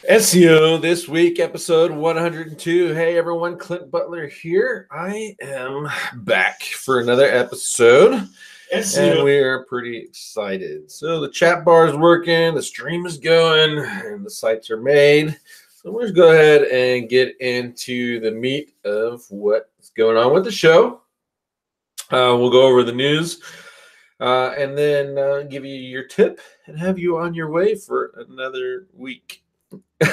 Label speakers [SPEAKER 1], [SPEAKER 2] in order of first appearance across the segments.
[SPEAKER 1] SEO this week, episode 102. Hey everyone, Clint Butler here. I am back for another episode, and we are pretty excited. So the chat bar is working, the stream is going, and the sites are made. So we'll just go ahead and get into the meat of what's going on with the show. We'll go over the news and then give you your tip and have you on your way for another week.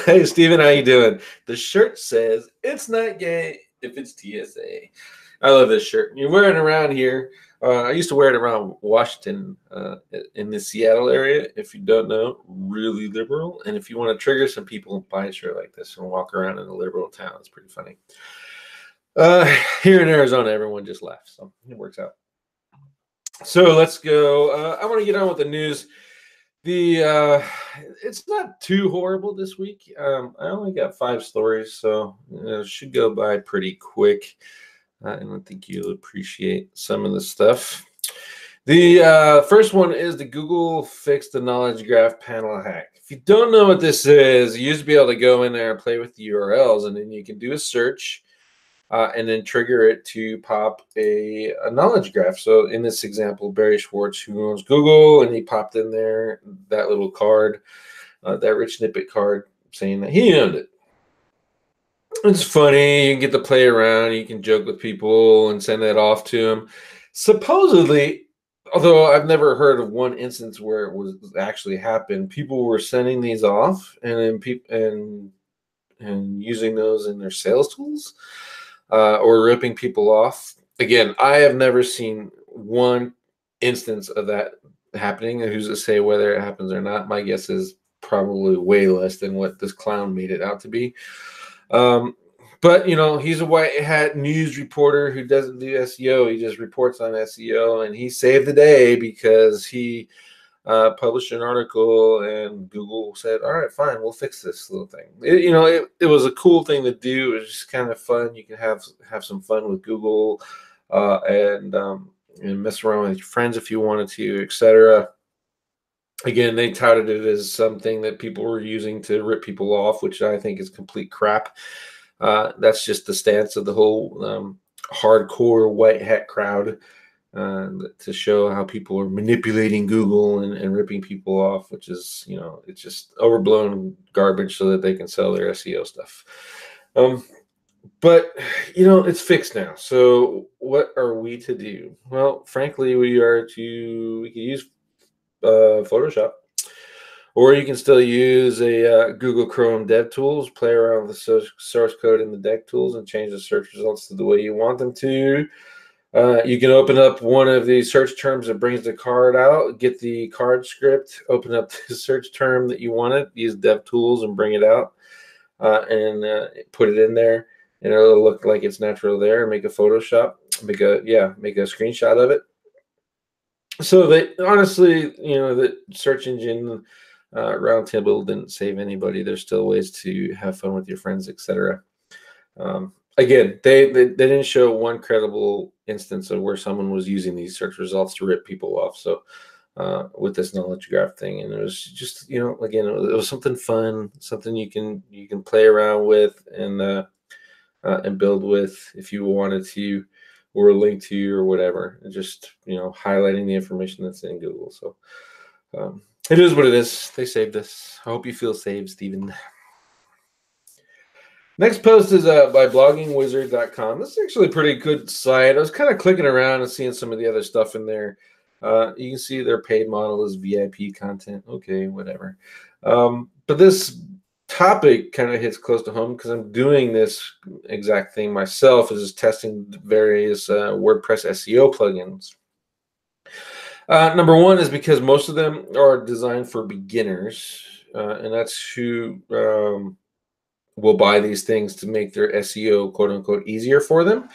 [SPEAKER 1] Hey, Steven, how you doing? The shirt says, it's not gay if it's TSA. I love this shirt. You wear it around here. I used to wear it around Washington in the Seattle area. If you don't know, really liberal. And if you want to trigger some people, buy a shirt like this and walk around in a liberal town. It's pretty funny. Here in Arizona, everyone just laughs. So it works out. So let's go. I want to get on with the news. It's not too horrible this week. I only got 5 stories, so it should go by pretty quick. And I think you'll appreciate some of the stuff. The first one is the Google fixed the knowledge graph panel hack. If you don't know what this is, you used to be able to go in there and play with the URLs, and then you can do a search and then trigger it to pop a knowledge graph. So in this example, Barry Schwartz, who owns Google, and he popped in there that little card, that rich snippet card, saying that he owned it. It's funny. You can get to play around. You can joke with people and send that off to them. Supposedly, although I've never heard of one instance where it was actually happened, people were sending these off and then and using those in their sales tools. Or ripping people off. Again, I have never seen one instance of that happening. Who's to say whether it happens or not? My guess is probably way less than what this clown made it out to be. But, you know, he's a white hat news reporter who doesn't do SEO. He just reports on SEO, and he saved the day because he published an article, and Google said, all right, fine, we'll fix this little thing. It was a cool thing to do. It was just kind of fun. You can have some fun with Google and mess around with your friends if you wanted to, etc. Again, they touted it as something that people were using to rip people off, which I think is complete crap. That's just the stance of the whole hardcore white hat crowd. To show how people are manipulating Google and ripping people off, which is, it's just overblown garbage so that they can sell their SEO stuff. But, it's fixed now. So what are we to do? Well, frankly, we can use Photoshop, or you can still use a Google Chrome DevTools, play around with the source code in the deck tools and change the search results to the way you want them to. You can open up one of the search terms that brings the card out, get the card script, open up the search term that you wanted, use DevTools and bring it out, and put it in there, and it'll look like it's natural there. Make a Photoshop, make a screenshot of it. So that honestly, the search engine roundtable didn't save anybody. There's still ways to have fun with your friends, etc. Again, they didn't show one credible instance of where someone was using these search results to rip people off. So with this knowledge graph thing, and it was just, again, it was something fun, something you can play around with and build with if you wanted to, or link to, or whatever, and just highlighting the information that's in Google. So it is what it is. They saved us. I hope you feel saved, Stephen. Next post is by bloggingwizard.com. This is actually a pretty good site. I was kind of clicking around and seeing some of the other stuff in there. You can see their paid model is VIP content. Okay, whatever. But this topic kind of hits close to home because I'm doing this exact thing myself, is testing various WordPress SEO plugins. Number one is because most of them are designed for beginners, and that's who will buy these things to make their SEO, quote unquote, easier for them.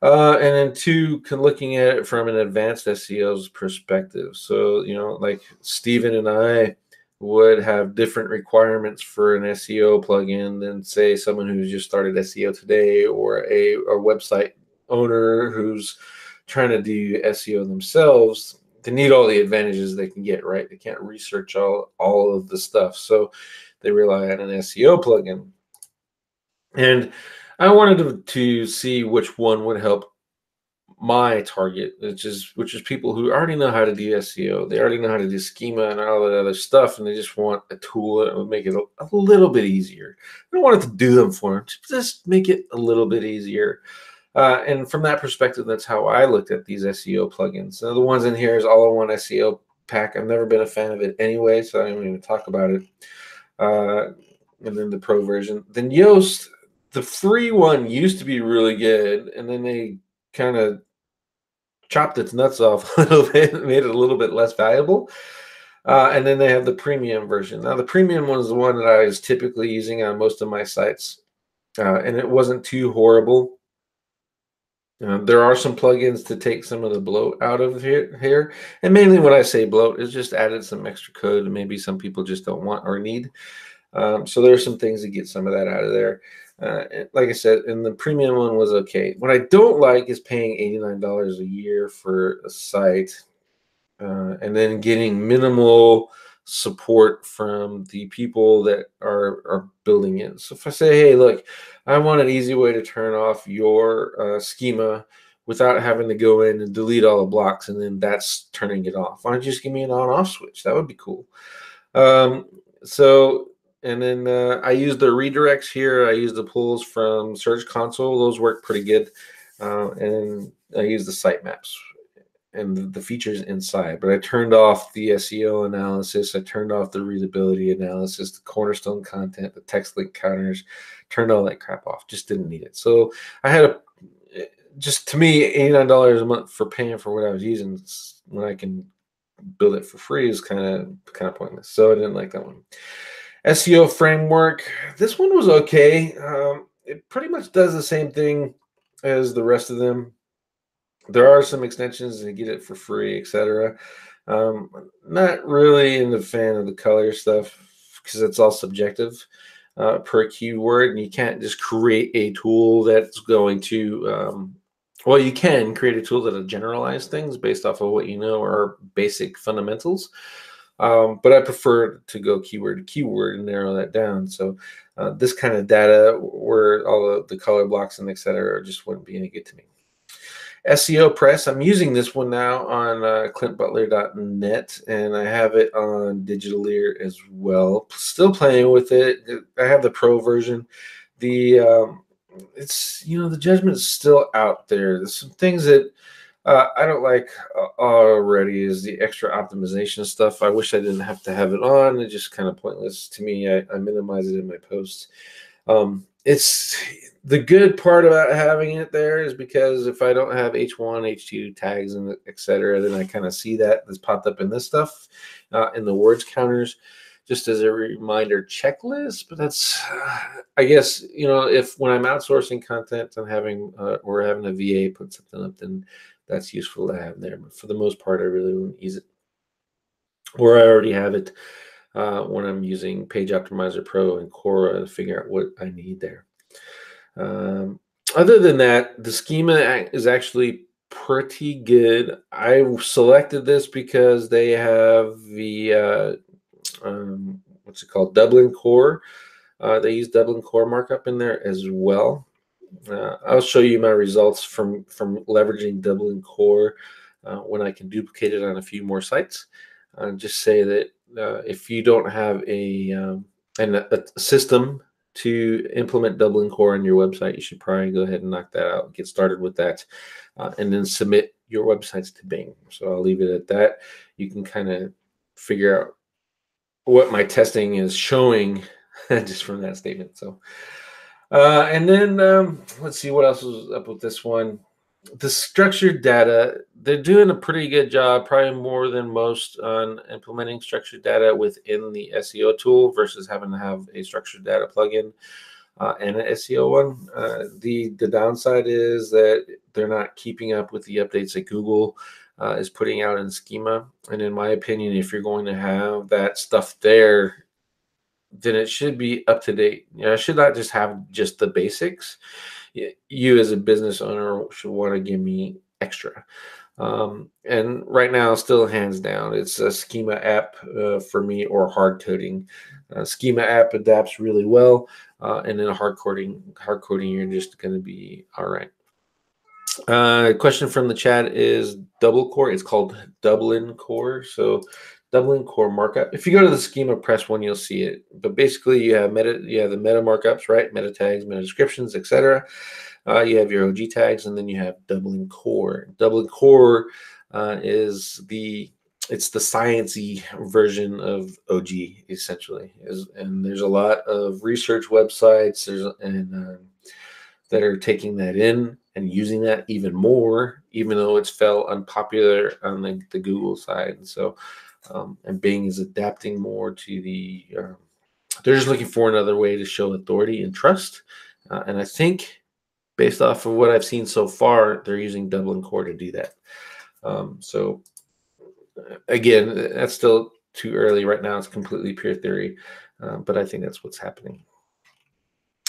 [SPEAKER 1] And then 2, looking at it from an advanced SEO's perspective. So, like Steven and I would have different requirements for an SEO plugin than, say, someone who's just started SEO today, or a website owner who's trying to do SEO themselves. need all the advantages they can get, right? They can't research all of the stuff, so they rely on an SEO plugin. And I wanted to see which one would help my target, which is people who already know how to do SEO. They already know how to do schema and all that other stuff, and they just want a tool that would make it a little bit easier. I don't want it to do them for them, just make it a little bit easier. And from that perspective, that's how I looked at these SEO plugins. So the ones in here is all-in-one SEO pack. I've never been a fan of it anyway, so I don't even talk about it. And then the pro version. Then Yoast, the free one used to be really good, and then they kind of chopped its nuts off a little bit, made it a little bit less valuable. And then they have the premium version. Now, the premium one is the one that I was typically using on most of my sites, and it wasn't too horrible. There are some plugins to take some of the bloat out of here. And mainly when I say bloat, it's just added some extra code and maybe some people just don't want or need. So there are some things to get some of that out of there. Like I said, and the premium one was okay. What I don't like is paying $89 a year for a site and then getting minimal support from the people that are building it. So if I say, hey, look, I want an easy way to turn off your schema without having to go in and delete all the blocks, and then that's turning it off. Why don't you just give me an on-off switch? That would be cool. And then I use the redirects here. I use the pulls from Search Console. Those work pretty good. And I use the sitemaps and the features inside. But I turned off the SEO analysis. I turned off the readability analysis, the cornerstone content, the text link counters, turned all that crap off. Just didn't need it. So I had just to me, $89 a month for paying for what I was using when I can build it for free is kind of pointless. So I didn't like that one. SEO framework. This one was okay. It pretty much does the same thing as the rest of them. There are some extensions to get it for free, etc. Not really in the fan of the color stuff because it's all subjective per keyword, and you can't just create a tool that's going to well, you can create a tool that'll generalize things based off of what you know are basic fundamentals. But I prefer to go keyword to keyword and narrow that down. So this kind of data where all the color blocks and etc. just wouldn't be any good to me. SEO Press, I'm using this one now on clintbutler.net, and I have it on Digitaleer as well. Still playing with it. I have the pro version. It's the judgment's still out there. There's some things that I don't like already is the extra optimization stuff. I wish I didn't have to have it on. It's just kind of pointless to me. I minimize it in my posts. It's the good part about having it there is because if I don't have H1, H2 tags and etc., then I kind of see that's popped up in this stuff in the words counters, just as a reminder checklist. But that's, I guess, if when I'm outsourcing content and having or having a VA put something up, then that's useful to have there. But for the most part, I really wouldn't use it. Or I already have it when I'm using Page Optimizer Pro and Cora to figure out what I need there. Other than that, the schema is actually pretty good. I selected this because they have the what's it called, Dublin Core. They use Dublin Core markup in there as well. I'll show you my results from leveraging Dublin Core when I can duplicate it on a few more sites. Just say that if you don't have a system to implement Dublin Core on your website, you should probably go ahead and knock that out, get started with that, and then submit your websites to Bing. So I'll leave it at that. You can kind of figure out what my testing is showing just from that statement. So, and then let's see what else was up with this one. The structured data, they're doing a pretty good job, probably more than most, on implementing structured data within the SEO tool versus having to have a structured data plugin and an SEO one. The downside is that they're not keeping up with the updates that Google is putting out in schema. And in my opinion, if you're going to have that stuff there, then it should be up to date. It should not just have just the basics. You as a business owner should want to give me extra. And right now, still hands down, it's a schema app for me, or hard coding. Schema app adapts really well, and then hard coding, you're just going to be all right. Question from the chat is double core. It's called Dublin core. So Dublin core markup. If you go to the schema press one, you'll see it. But basically, you have the meta markups, right? Meta tags, meta descriptions, etc. You have your OG tags, and then you have Dublin core. Dublin core is it's the sciencey version of OG, essentially. And there's a lot of research websites that are taking that in and using that even more, even though it's fell unpopular on the Google side. And so, and Bing is adapting more to they're just looking for another way to show authority and trust. And I think, based off of what I've seen so far, they're using Dublin core to do that. So again, that's still too early right now. It's completely pure theory, but I think that's what's happening.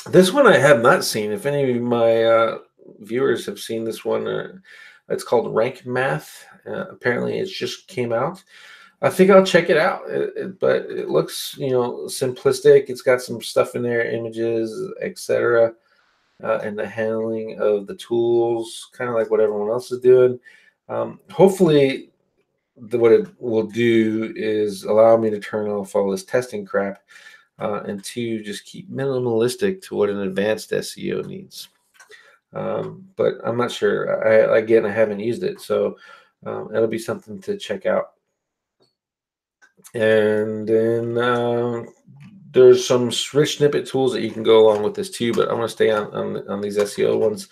[SPEAKER 1] This one I have not seen. If any of my viewers have seen this one, it's called Rank Math. Apparently, it just came out. I think I'll check it out. But it looks, simplistic. It's got some stuff in there, images, etc., and the handling of the tools, kind of like what everyone else is doing. Hopefully, what it will do is allow me to turn off all this testing crap. And two, just keep minimalistic to what an advanced SEO needs. But I'm not sure. I haven't used it, so it'll be something to check out. And then there's some rich snippet tools that you can go along with this too, but I'm going to stay on these SEO ones.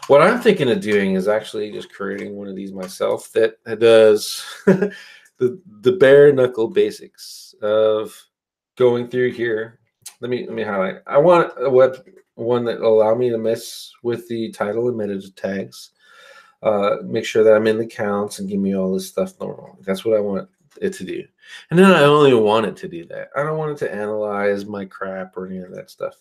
[SPEAKER 1] What I'm thinking of doing is actually just creating one of these myself that does the bare knuckle basics of going through here. Let me highlight. I want a one that will allow me to mess with the title and meta tags. Make sure that I'm in the counts and give me all this stuff normal. That's what I want it to do. And then I only want it to do that. I don't want it to analyze my crap or any of that stuff.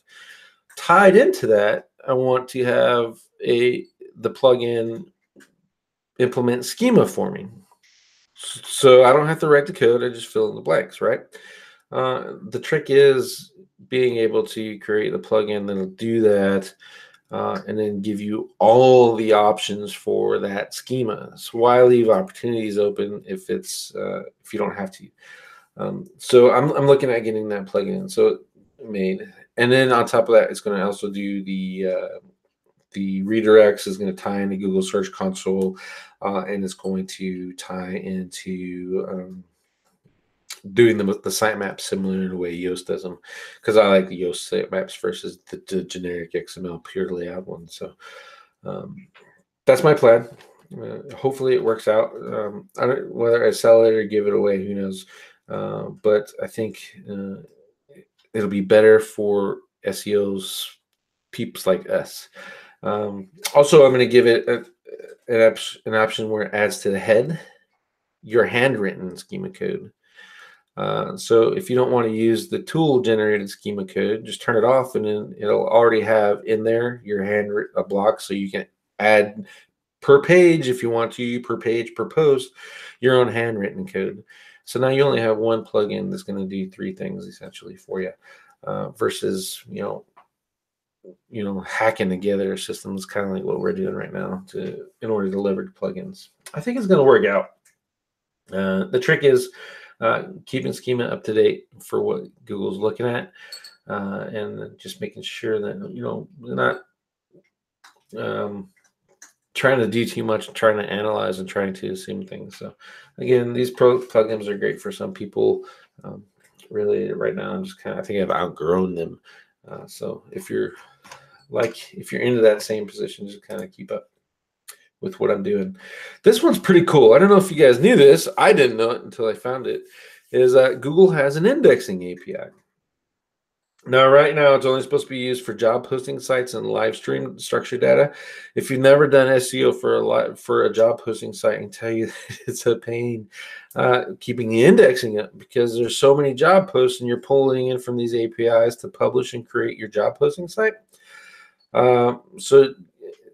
[SPEAKER 1] Tied into that, I want to have the plugin implement schema for me. So I don't have to write the code. I just fill in the blanks, right? The trick is being able to create a plugin that'll do that, and then give you all the options for that schema. So why leave opportunities open if you don't have to? So I'm looking at getting that plugin so made, and then on top of that, it's going to also do the redirects. Is going to tie into Google Search Console, and it's going to tie into doing the sitemap similar in the way Yoast does them, because I like the Yoast sitemaps versus the generic XML pure layout one. So that's my plan. Hopefully it works out. I don't, whether I sell it or give it away, who knows? But I think it'll be better for SEOs, peeps like us. Also, I'm going to give it an option where it adds to the head your handwritten schema code. So if you don't want to use the tool generated schema code, just turn it off, and then it'll already have in there your handwritten block, so you can add per page if you want to, per page, per post, your own handwritten code. So now you only have one plugin that's going to do three things essentially for you, versus hacking together systems, kind of like what we're doing right now in order to leverage plugins. I think it's going to work out. The trick is keeping schema up to date for what Google's looking at, and just making sure that we're not trying to do too much, trying to analyze and trying to assume things. So again, these pro plugins are great for some people. Really, right now, I think I've outgrown them. So if you're into that same position, just kind of keep up with what I'm doing. This one's pretty cool. I don't know if you guys knew this. I didn't know it until I found it. Is that Google has an indexing API. Now, right now, it's only supposed to be used for job posting sites and live stream structured data. If you've never done SEO for a job posting site, I can tell you that it's a pain keeping the indexing up, because there's so many job posts and you're pulling in from these APIs to publish and create your job posting site. So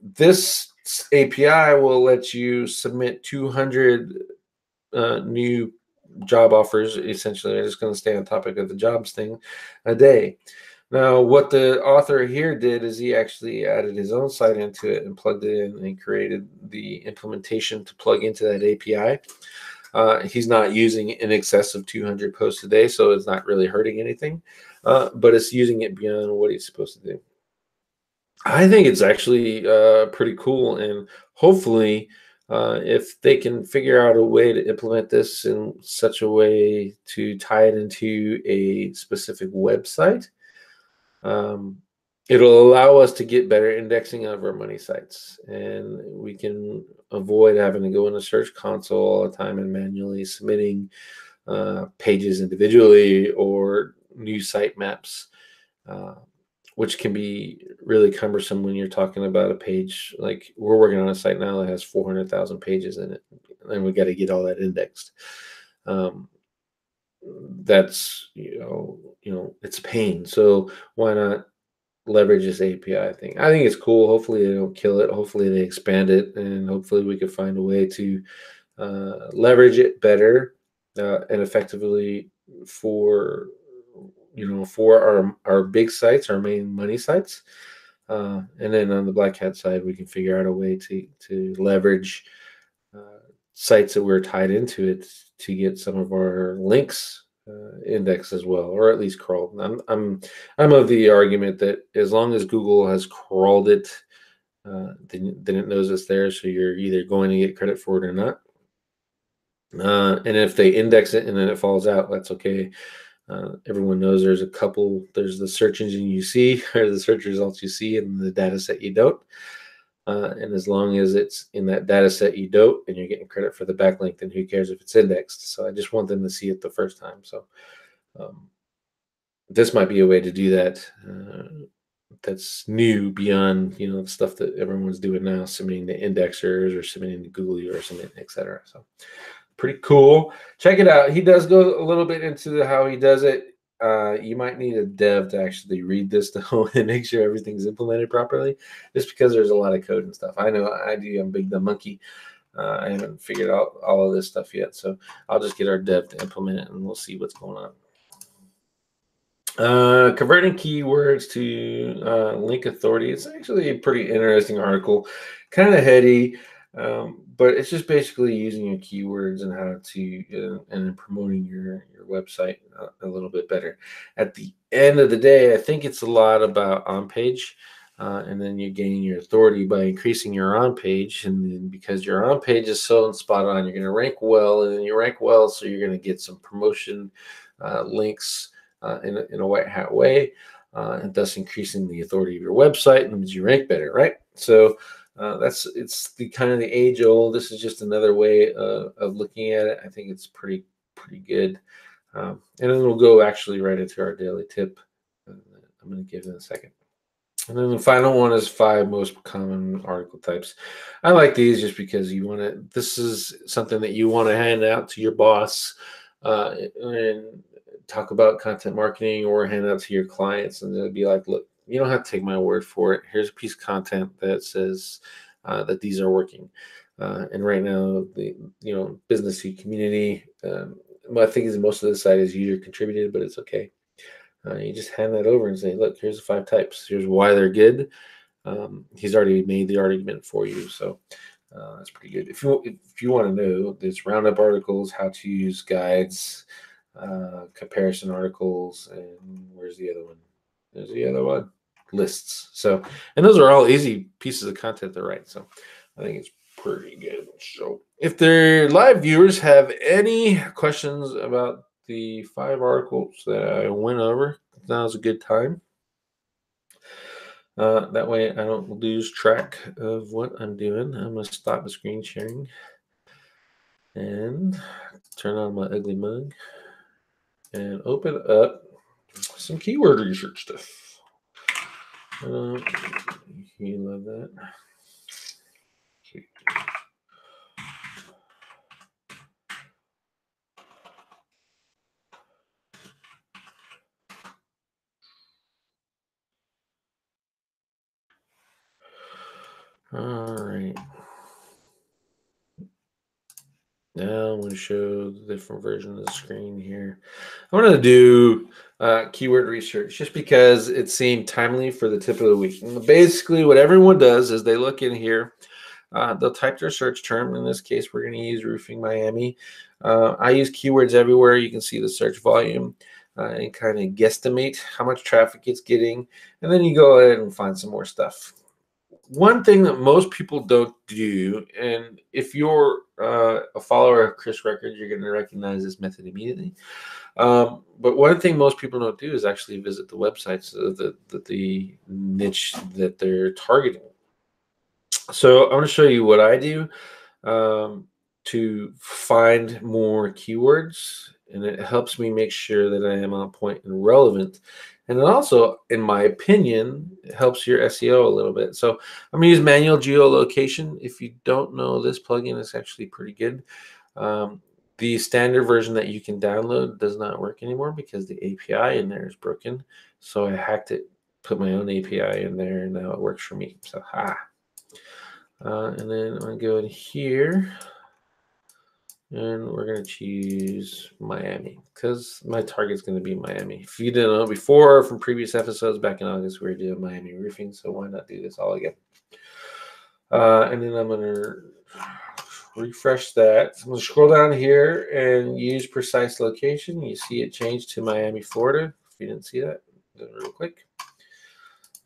[SPEAKER 1] this API will let you submit 200 new job offers. Essentially, I'm just going to stay on topic of the jobs thing, a day. Now, what the author here did is he actually added his own site into it and plugged it in and created the implementation to plug into that API. He's not using in excess of 200 posts a day, so it's not really hurting anything, but it's using it beyond what he's supposed to do. I think it's actually pretty cool, and hopefully, if they can figure out a way to implement this in such a way to tie it into a specific website, um, it'll allow us to get better indexing of our money sites, and we can avoid having to go in the search console all the time and manually submitting pages individually or new site maps. Uh, which can be really cumbersome when you're talking about a page. Like, we're working on a site now that has 400,000 pages in it, and we got to get all that indexed. Um, that's it's pain. So why not leverage this API thing? I think it's cool. Hopefully they don't kill it. Hopefully they expand it, and hopefully we can find a way to leverage it better and effectively for for our big sites, our main money sites. And then on the Black Hat side, we can figure out a way to leverage sites that we're tied into it to get some of our links indexed as well, or at least crawled. I'm of the argument that as long as Google has crawled it, then it knows it's there. So you're either going to get credit for it or not. And if they index it and then it falls out, that's okay. Everyone knows there's the search engine you see, or the search results you see, and the data set you don't. And as long as it's in that data set you don't, and you're getting credit for the backlink, then who cares if it's indexed? So I just want them to see it the first time. So um, this might be a way to do that. That's new beyond the stuff that everyone's doing now, submitting to indexers or submitting to Google or submitting, etc. So pretty cool. Check it out. He does go a little bit into how he does it. You might need a dev to actually read this though and make sure everything's implemented properly, just because there's a lot of code and stuff. I know I do. I'm big dumb monkey. I haven't figured out all of this stuff yet, so I'll just get our dev to implement it, and we'll see what's going on. Converting keywords to link authority. It's actually a pretty interesting article, kind of heady, but it's just basically using your keywords and how to and promoting your website a little bit better. At the end of the day, I think it's a lot about on page, and then you're gaining your authority by increasing your on page, and then because your on page is so spot on, you're going to rank well, and then you rank well, so you're going to get some promotion links. In a white hat way, and thus increasing the authority of your website, and means you rank better, right? So it's the kind of the age old. This is just another way of looking at it. I think it's pretty good. And then we'll go actually right into our daily tip. I'm going to give it in a second. And then the final one is 5 most common article types. I like these just because this is something that you want to hand out to your boss and talk about content marketing, or hand out to your clients, and they'll be like, look, you don't have to take my word for it. Here's a piece of content that says that these are working. And right now, the business to community, I think is most of the site is user contributed, but it's okay. You just hand that over and say, look, here's the 5 types. Here's why they're good. He's already made the argument for you, so that's pretty good. If you want to know, there's roundup articles, how to use guides, comparison articles, and where's the other one? There's the other one, lists. So, and those are all easy pieces of content to write. So I think it's pretty good. So if their live viewers have any questions about the 5 articles that I went over, now's a good time. That way I don't lose track of what I'm doing. I'm going to stop the screen sharing and turn on my ugly mug and open up some keyword research stuff. You love that. All right. Now I'm going to show the different version of the screen here. I want to do keyword research just because it seemed timely for the tip of the week. And basically, what everyone does is they look in here. They'll type their search term. In this case, we're going to use roofing Miami. I use keywords everywhere. You can see the search volume and kind of guesstimate how much traffic it's getting. And then you go ahead and find some more stuff. One thing that most people don't do, and if you're a follower of Chris Records, you're going to recognize this method immediately. But one thing most people don't do is actually visit the websites of the niche that they're targeting. So I'm going to show you what I do to find more keywords, and it helps me make sure that I am on point and relevant. And it also, in my opinion, helps your SEO a little bit. So I'm going to use manual geolocation. If you don't know, this plugin is actually pretty good. The standard version that you can download does not work anymore because the API in there is broken. So I hacked it, put my own API in there, and now it works for me. So and then I'm going to go in here. And we're going to choose Miami because my target's going to be Miami. If you didn't know before from previous episodes back in August, we were doing Miami roofing. So why not do this all again? And then I'm going to refresh that. I'm going to scroll down here and use precise location. You see it changed to Miami, Florida. If you didn't see that, do it real quick.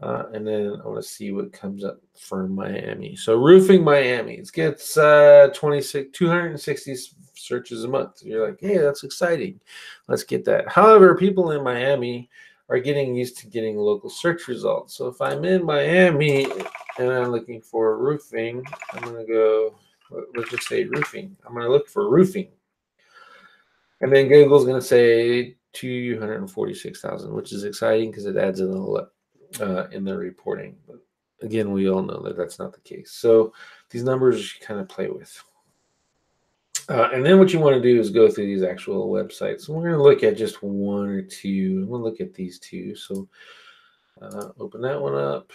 [SPEAKER 1] And then I want to see what comes up for Miami. So roofing Miami, it gets 260 searches a month. You're like, hey, that's exciting. Let's get that. However, people in Miami are getting used to getting local search results. So if I'm in Miami and I'm looking for roofing, I'm going to go, let's just say roofing. I'm going to look for roofing. And then Google's going to say 246,000, which is exciting because it adds in a lot. In their reporting. But again, we all know that that's not the case. So these numbers you kind of play with. And then what you want to do is go through these actual websites. And we're going to look at just one or two. We'll look at these two. So open that one up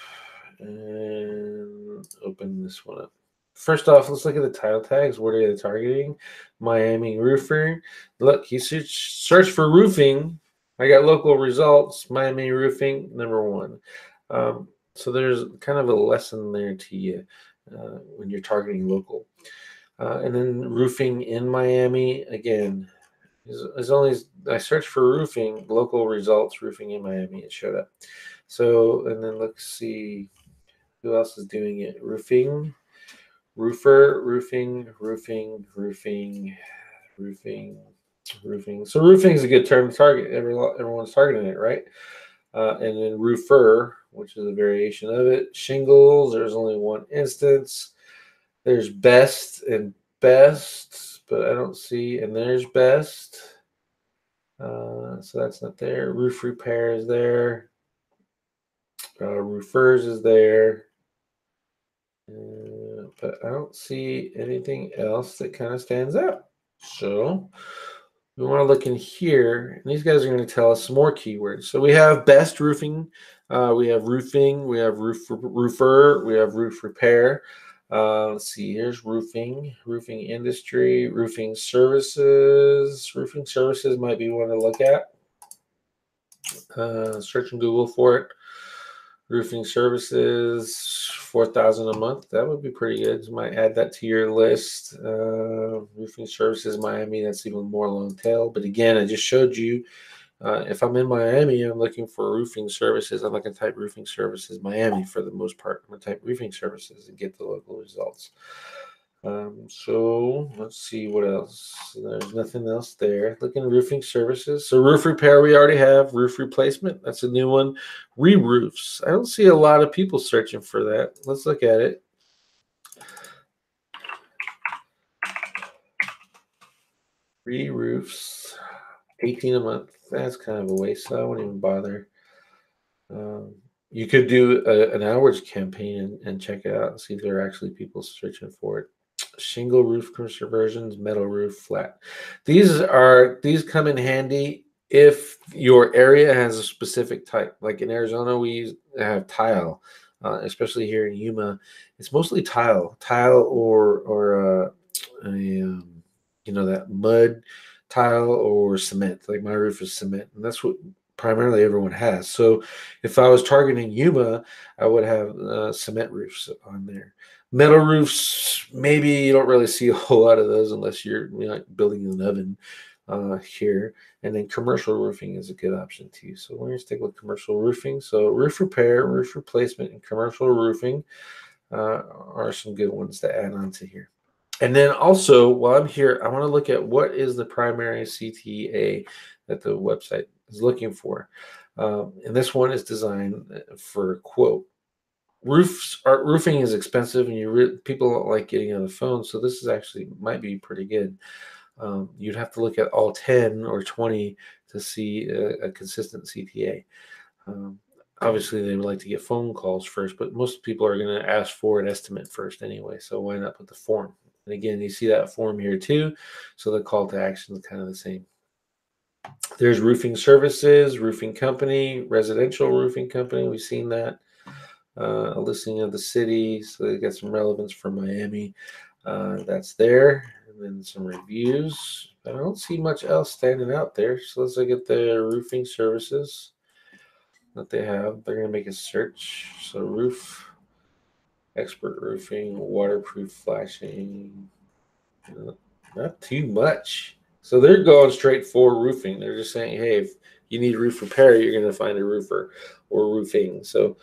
[SPEAKER 1] and open this one up. First off, let's look at the title tags. What are they targeting? Miami roofer. Look, he searched for roofing. I got local results, Miami roofing, #1. So there's kind of a lesson there to you when you're targeting local. And then roofing in Miami, again, as only as I searched for roofing, local results, roofing in Miami, it showed up. So, and then let's see who else is doing it. Roofing, roofer, roofing. So roofing is a good term to target. Everyone's targeting it, right? And then roofer, which is a variation of it. Shingles, there's only one instance. There's best and best, but I don't see. And there's best. So that's not there. Roof repair is there. Roofers is there. But I don't see anything else that kind of stands out. So we want to look in here, and these guys are going to tell us some more keywords. So we have best roofing, we have roofing, we have roofer, we have roof repair. Let's see, here's roofing industry, roofing services. Roofing services might be one to look at. Search in Google for it. Roofing services, 4,000 a month. That would be pretty good. You might add that to your list. Roofing services, Miami. That's even more long tail. But again, I just showed you. If I'm in Miami, I'm looking for roofing services. I'm not going to type roofing services Miami for the most part. I'm going to type roofing services and get the local results. So let's see what else. There's nothing else there. Look in roofing services. So roof repair, we already have. Roof replacement, that's a new one. Re-roofs. I don't see a lot of people searching for that. Let's look at it. Re-roofs, 18 a month. That's kind of a waste, so I won't even bother. You could do an AdWords campaign and check it out and see if there are actually people searching for it. Shingle roof conversions, metal roof, flat. These come in handy if your area has a specific type. Like in Arizona, we have tile. especially here in Yuma. It's mostly tile or that mud tile or cement. Like my roof is cement, and that's what primarily everyone has. So if I was targeting Yuma, I would have cement roofs on there. Metal roofs, maybe you don't really see a whole lot of those unless you're building an oven here. And then commercial roofing is a good option too. So we're going to stick with commercial roofing. So roof repair, roof replacement, and commercial roofing are some good ones to add on to here. And then also, while I'm here, I want to look at what is the primary CTA that the website is looking for. And this one is designed for quote. Roofing is expensive, and people don't like getting on the phone. So this is actually might be pretty good. You'd have to look at all 10 or 20 to see a consistent CTA. Obviously, they would like to get phone calls first, but most people are going to ask for an estimate first anyway. So why not put the form? And again, you see that form here too. So the call to action is kind of the same. There's roofing services, roofing company, residential roofing company. We've seen that. A listing of the city. So they got some relevance for Miami. That's there. And then some reviews. I don't see much else standing out there. So let's look at the roofing services that they have. They're going to make a search. So roof, expert roofing, waterproof flashing. Not too much. So they're going straight for roofing. They're just saying, hey, if you need roof repair, you're going to find a roofer or roofing. So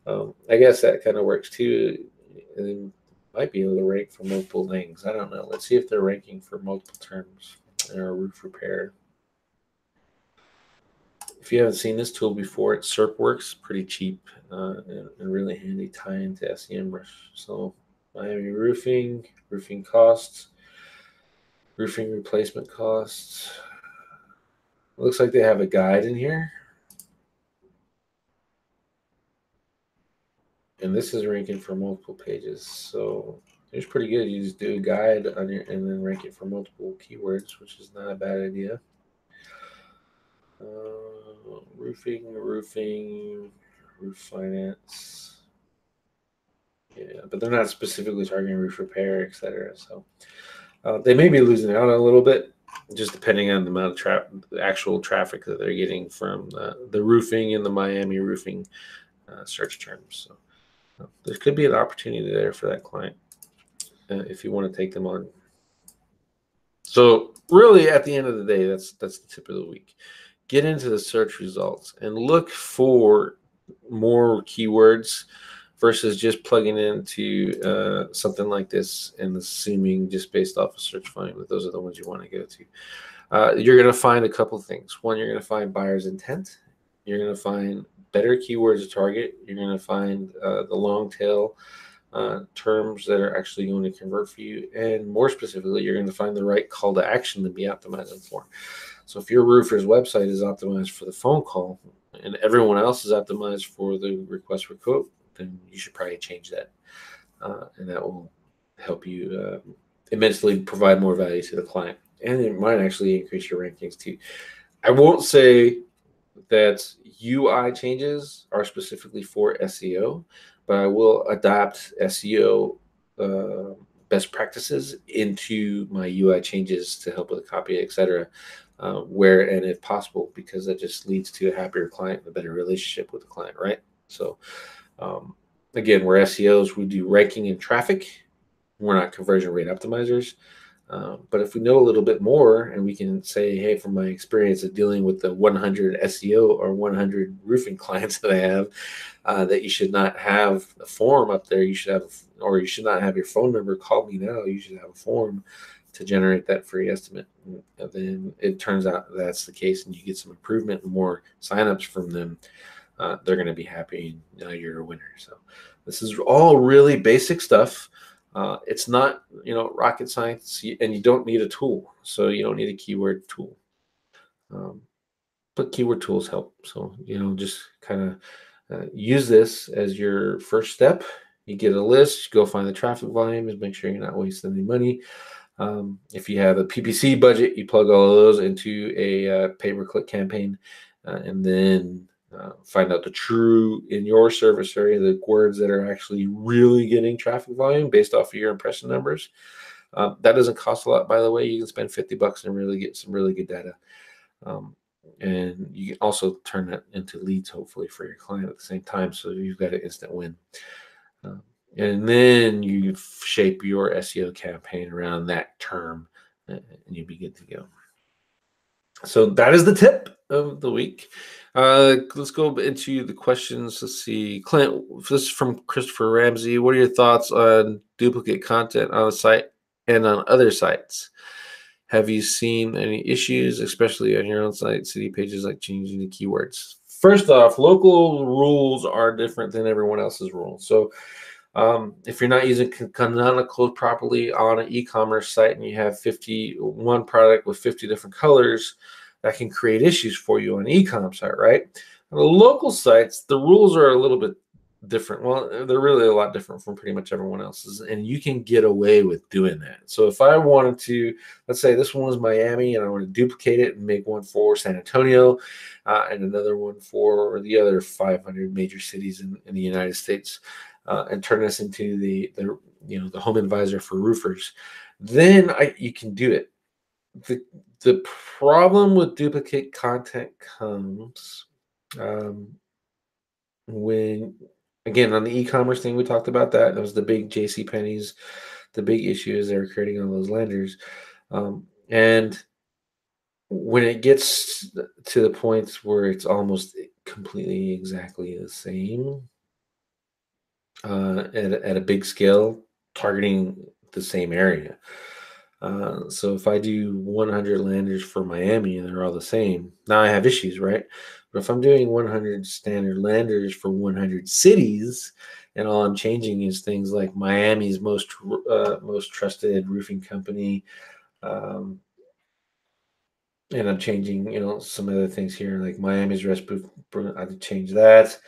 [SPEAKER 1] I guess that kind of works too. And they might be able to rank for multiple things. I don't know. Let's see if they're ranking for multiple terms or roof repair. If you haven't seen this tool before, it's SERPworks, pretty cheap and really handy tie into SEMrush. So Miami roofing, roofing costs, roofing replacement costs. Looks like they have a guide in here. And this is ranking for multiple pages. So it's pretty good. You just do a guide on your and then rank it for multiple keywords, which is not a bad idea. Roofing, roof finance. Yeah, but they're not specifically targeting roof repair, etc. So they may be losing out a little bit, just depending on the amount of actual traffic that they're getting from the roofing and the Miami roofing search terms. So there could be an opportunity there for that client if you want to take them on. So really, at the end of the day, that's the tip of the week. Get into the search results and look for more keywords versus just plugging into something like this and assuming just based off of search volume that those are the ones you want to go to. You're going to find a couple things. One, you're going to find buyer's intent. You're going to find better keywords to target. You're going to find the long tail terms that are actually going to convert for you. And more specifically, you're going to find the right call to action to be optimizing for. So if your roofer's website is optimized for the phone call and everyone else is optimized for the request for quote, then you should probably change that. And that will help you immensely provide more value to the client. And it might actually increase your rankings too. I won't say that UI changes are specifically for SEO, but I will adapt SEO best practices into my UI changes to help with the copy, etc. Where and if possible, because that just leads to a happier client and a better relationship with the client, right? So again, we're SEOs, we do ranking and traffic. We're not conversion rate optimizers. But if we know a little bit more and we can say, hey, from my experience of dealing with the 100 SEO or 100 roofing clients that I have, that you should not have a form up there. You should have, or you should not have your phone number. Call me now. You should have a form to generate that free estimate. And then it turns out that's the case and you get some improvement and more signups from them. They're going to be happy. And now you're a winner. So this is all really basic stuff. It's not, rocket science, and you don't need a tool. So you don't need a keyword tool. But keyword tools help. So, just kind of use this as your first step. You get a list, go find the traffic volumes, make sure you're not wasting any money. If you have a PPC budget, you plug all of those into a pay-per-click campaign, and then find out the true in your service area, the words that are actually really getting traffic volume based off of your impression numbers. That doesn't cost a lot, by the way. You can spend $50 and really get some really good data. And you can also turn that into leads, hopefully, for your client at the same time. So you've got an instant win. And then you shape your SEO campaign around that term, and you'll be good to go. So that is the tip of the week. Let's go into the questions. Let's see. Clint, this is from Christopher Ramsey. What are your thoughts on duplicate content on the site and on other sites? Have you seen any issues, especially on your own site, city pages, like changing the keywords? First off, local rules are different than everyone else's rules. So if you're not using canonical properly on an e-commerce site and you have one product with 50 different colors, that can create issues for you on an e-com site, right? On the local sites, the rules are a little bit different. Well, they're really a lot different from pretty much everyone else's, and you can get away with doing that. So if I wanted to, let's say this one was Miami, and I want to duplicate it and make one for San Antonio, and another one for the other 500 major cities in the United States, and turn this into the home advisor for roofers, then you can do it. The problem with duplicate content comes when, again, on the e-commerce thing, we talked about that. That was the big JCPenney's, the big issue is they were creating all those landers. And when it gets to the points where it's almost completely exactly the same, at a big scale, targeting the same area. So if I do 100 landers for Miami and they're all the same, now I have issues, right? But if I'm doing 100 standard landers for 100 cities, and all I'm changing is things like Miami's most trusted roofing company, and I'm changing, some other things here like Miami's rest proof. I could change that,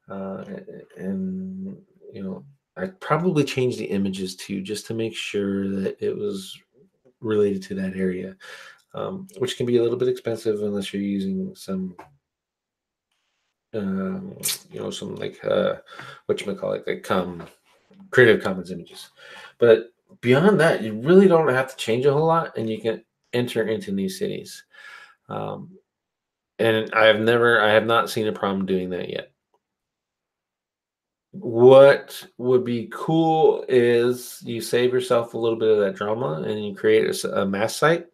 [SPEAKER 1] and I probably changed the images too, just to make sure that it was related to that area, which can be a little bit expensive unless you're using some, some like whatchamacallit, like Creative Commons images. But beyond that, you really don't have to change a whole lot, and you can enter into new cities. And I have not seen a problem doing that yet. What would be cool is you save yourself a little bit of that drama and you create a mass site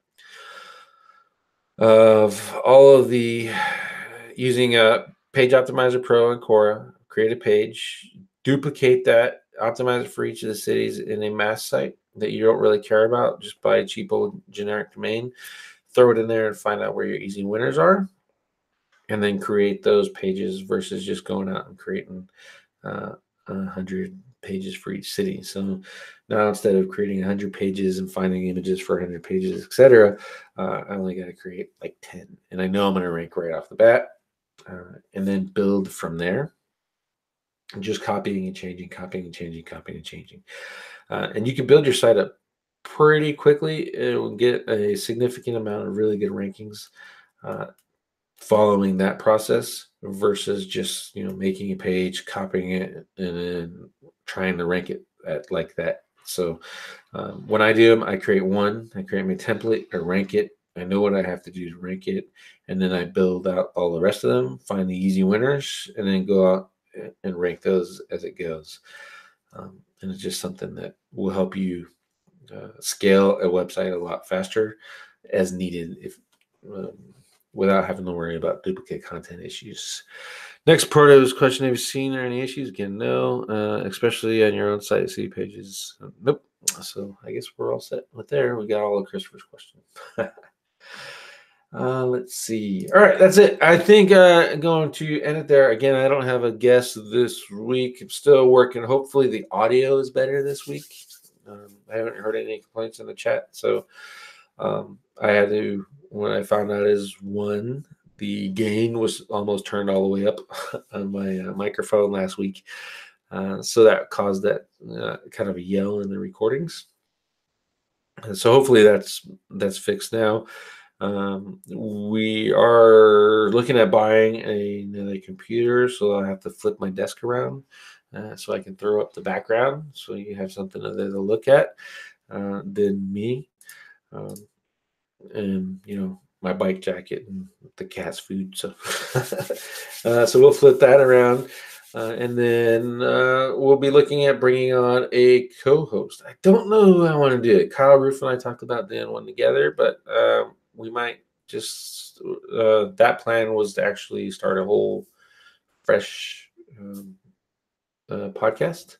[SPEAKER 1] of all of the, using a Page Optimizer Pro and Cora, create a page, duplicate that, optimize it for each of the cities in a mass site that you don't really care about. Just buy a cheap old generic domain, throw it in there and find out where your easy winners are, and then create those pages versus just going out and creating 100 pages for each city. So now instead of creating 100 pages and finding images for 100 pages, etc., I only got to create like 10, and I know I'm going to rank right off the bat, and then build from there. And just copying and changing, copying and changing, copying and changing, and you can build your site up pretty quickly. It will get a significant amount of really good rankings following that process versus just making a page, copying it, and then trying to rank it at like that. So when I do them, I create my template, I rank it, I know what I have to do to rank it, and then I build out all the rest of them, find the easy winners, and then go out and rank those as it goes. And it's just something that will help you scale a website a lot faster as needed, if without having to worry about duplicate content issues. Next part of this question: have you seen any issues? Again, no, especially on your own site, city pages. Nope. So I guess we're all set with there. We got all of Christopher's questions. Let's see. All right, that's it. I think I'm going to end it there. Again, I don't have a guest this week. I'm still working. Hopefully the audio is better this week. I haven't heard any complaints in the chat. So I had to, when I found out the gain was almost turned all the way up on my microphone last week. So that caused that kind of a yell in the recordings. And so hopefully that's fixed now. We are looking at buying another computer, so I'll have to flip my desk around so I can throw up the background, so you have something other to look at than me. Um, and my bike jacket and the cat's food. So, so we'll flip that around, and then we'll be looking at bringing on a co-host. I don't know who I want to do it. Kyle Roof and I talked about doing one together, but we might just. That plan was to actually start a whole fresh podcast.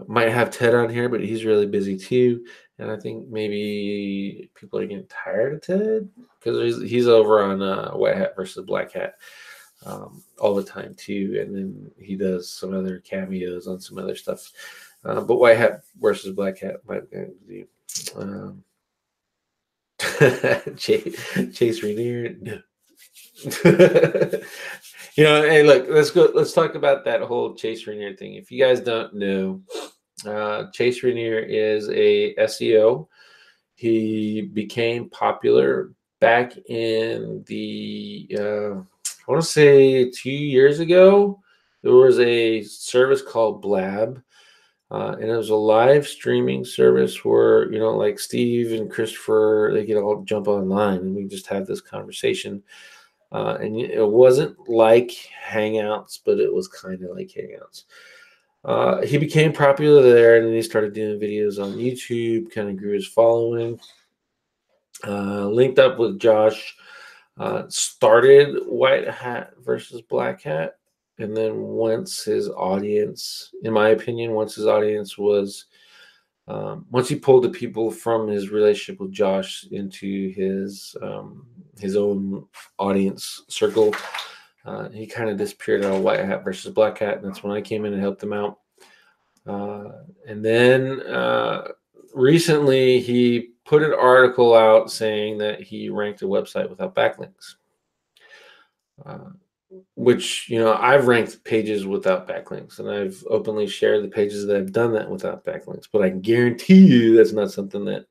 [SPEAKER 1] Might have Ted on here, but he's really busy too. And I think maybe people are getting tired of Ted because he's over on White Hat versus Black Hat all the time too. And then he does some other cameos on some other stuff. But White Hat versus Black Hat might be Chase Rainier. No. Hey, look, let's talk about that whole Chase Rainier thing. If you guys don't know, Chase Rainier is a SEO. He became popular back in the I want to say 2 years ago. There was a service called Blab, and it was a live streaming service where like Steve and Christopher, they could all jump online and we just have this conversation. And it wasn't like Hangouts, but it was kind of like Hangouts. He became popular there, and then he started doing videos on YouTube, kind of grew his following. Linked up with Josh, started White Hat versus Black Hat, and then once his audience, in my opinion, once he pulled the people from his relationship with Josh into his own audience circle, he kind of disappeared out of White Hat versus Black Hat, and that's when I came in and helped him out. And then recently he put an article out saying that he ranked a website without backlinks, which I've ranked pages without backlinks, and I've openly shared the pages that I've done that without backlinks. But I guarantee you that's not something that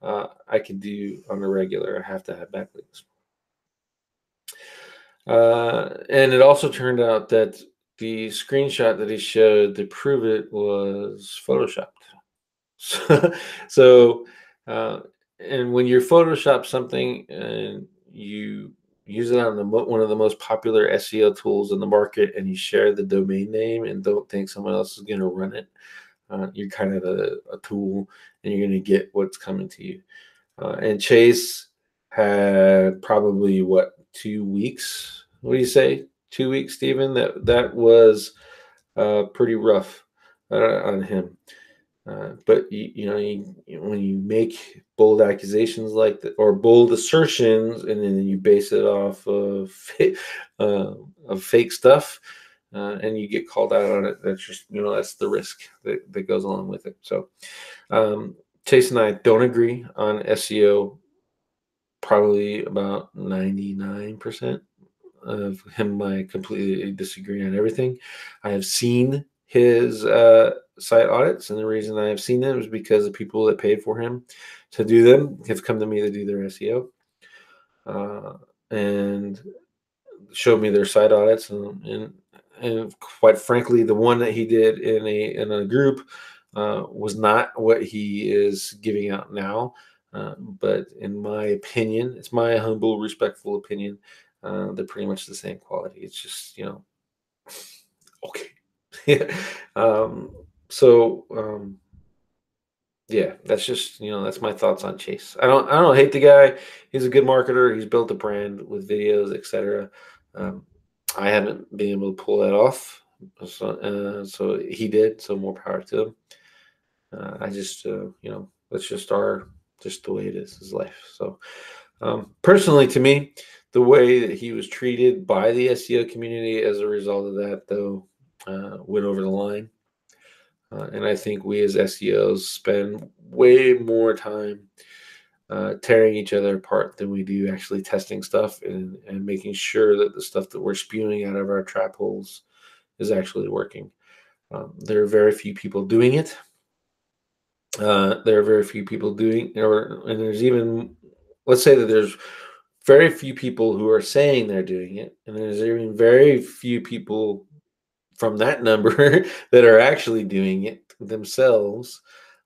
[SPEAKER 1] I can do on a regular. I have to have backlinks. And it also turned out that the screenshot that he showed to prove it was photoshopped. So and when you Photoshop something and you use it on one of the most popular SEO tools in the market, and you share the domain name and don't think someone else is going to run it, you're kind of a tool, and you're going to get what's coming to you. And Chase had probably 2 weeks? What do you say? 2 weeks, Stephen? That was pretty rough on him. But when you make bold accusations like that, or bold assertions, and then you base it off of fake stuff, and you get called out on it, that's just that's the risk that goes along with it. So Chase and I don't agree on SEO. Probably about 99% of him, I completely disagree on everything. I have seen his site audits, and the reason I have seen them is because the people that paid for him to do them have come to me to do their SEO, and showed me their site audits, and quite frankly, the one that he did in a group was not what he is giving out now. But in my opinion, it's my humble, respectful opinion, they're pretty much the same quality. It's just okay. Yeah, that's just that's my thoughts on Chase. I don't hate the guy. He's a good marketer. He's built a brand with videos, etc. I haven't been able to pull that off, so he did. So more power to him. I just that's just the way it is, his life. So personally, to me, the way that he was treated by the SEO community as a result of that, though, went over the line. And I think we as SEOs spend way more time tearing each other apart than we do actually testing stuff and making sure that the stuff that we're spewing out of our trap holes is actually working. There are very few people doing it. And there's even let's say that there's very few people who are saying they're doing it, and there's even very few people from that number that are actually doing it themselves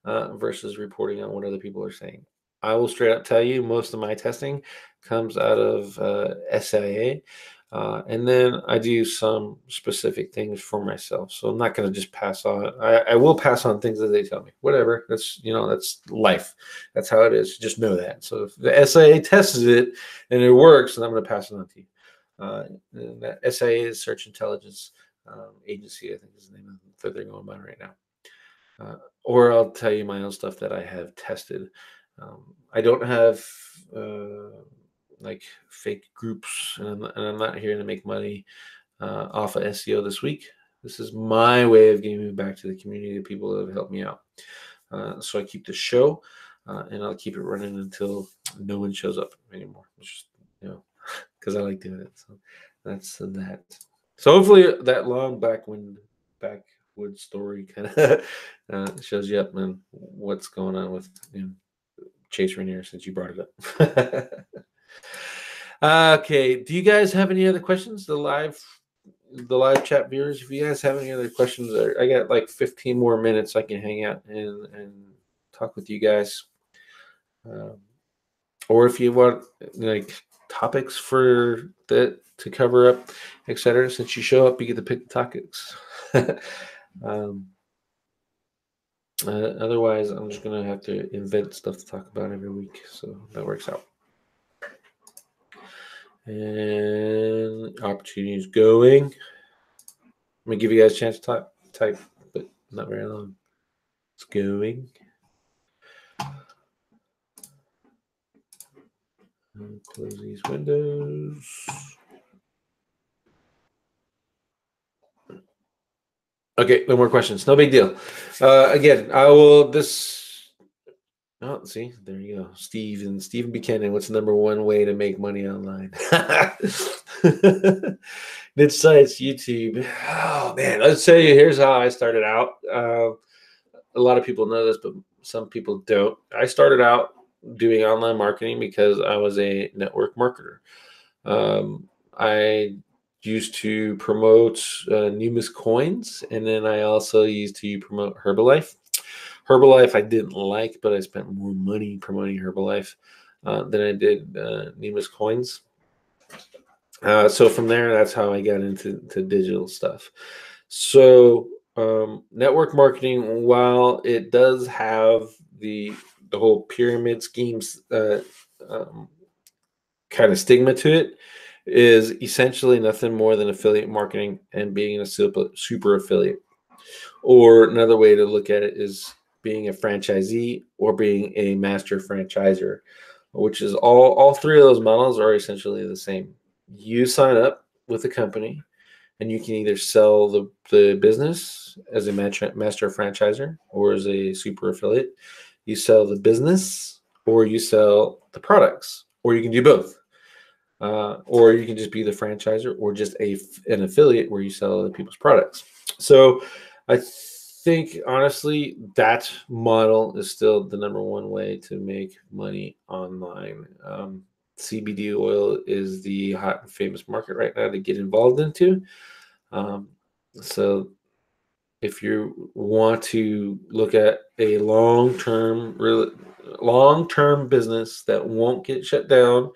[SPEAKER 1] versus reporting on what other people are saying. I will straight up tell you, most of my testing comes out of SIA. And then I do some specific things for myself. So I'm not going to just pass on. I will pass on things that they tell me. Whatever. That's, that's life. That's how it is. Just know that. So if the SIA tests it and it works, then I'm going to pass it on to you. And that SIA is Search Intelligence Agency, I think is the name that they're going by right now. Or I'll tell you my own stuff that I have tested. I don't have like fake groups, and I'm not here to make money off of SEO this week. This is my way of giving back to the community, the people that have helped me out. So I keep the show, and I'll keep it running until no one shows up anymore. It's just, because I like doing it. So that's that. So hopefully that long backwood story kind of shows you up, man, what's going on with Chase Rainier since you brought it up. Okay, do you guys have any other questions? The live chat viewers, if you guys have any other questions, I got like 15 more minutes I can hang out and talk with you guys. Or if you want like topics for that to cover up, etc. Since you show up, you get to pick the topics. Otherwise, I'm just gonna have to invent stuff to talk about every week, so that works out. And opportunities going. I'm gonna give you guys a chance to type, but not very long. It's going. Close these windows. Okay, no more questions. No big deal. Again, I will Oh, see, there you go. Stephen Buchanan, what's the number one way to make money online? Niche sites, YouTube. Oh, man. Let's tell you, here's how I started out. A lot of people know this, but some people don't. I started out doing online marketing because I was a network marketer. I used to promote Numis coins, and then I also used to promote Herbalife. Herbalife I didn't like, but I spent more money promoting Herbalife than I did Numis coins. So from there, that's how I got into digital stuff. So network marketing, while it does have the whole pyramid schemes kind of stigma to it, is essentially nothing more than affiliate marketing and being a super affiliate. Or another way to look at it is being a franchisee or being a master franchisor, which is all three of those models are essentially the same. You sign up with a company, and you can either sell the business as a master franchisor or as a super affiliate. You sell the business or you sell the products, or you can do both. Or you can just be the franchisor or just an affiliate where you sell other people's products. So I think, honestly, that model is still the number one way to make money online. CBD oil is the hot and famous market right now to get involved into. So if you want to look at a long-term business that won't get shut down,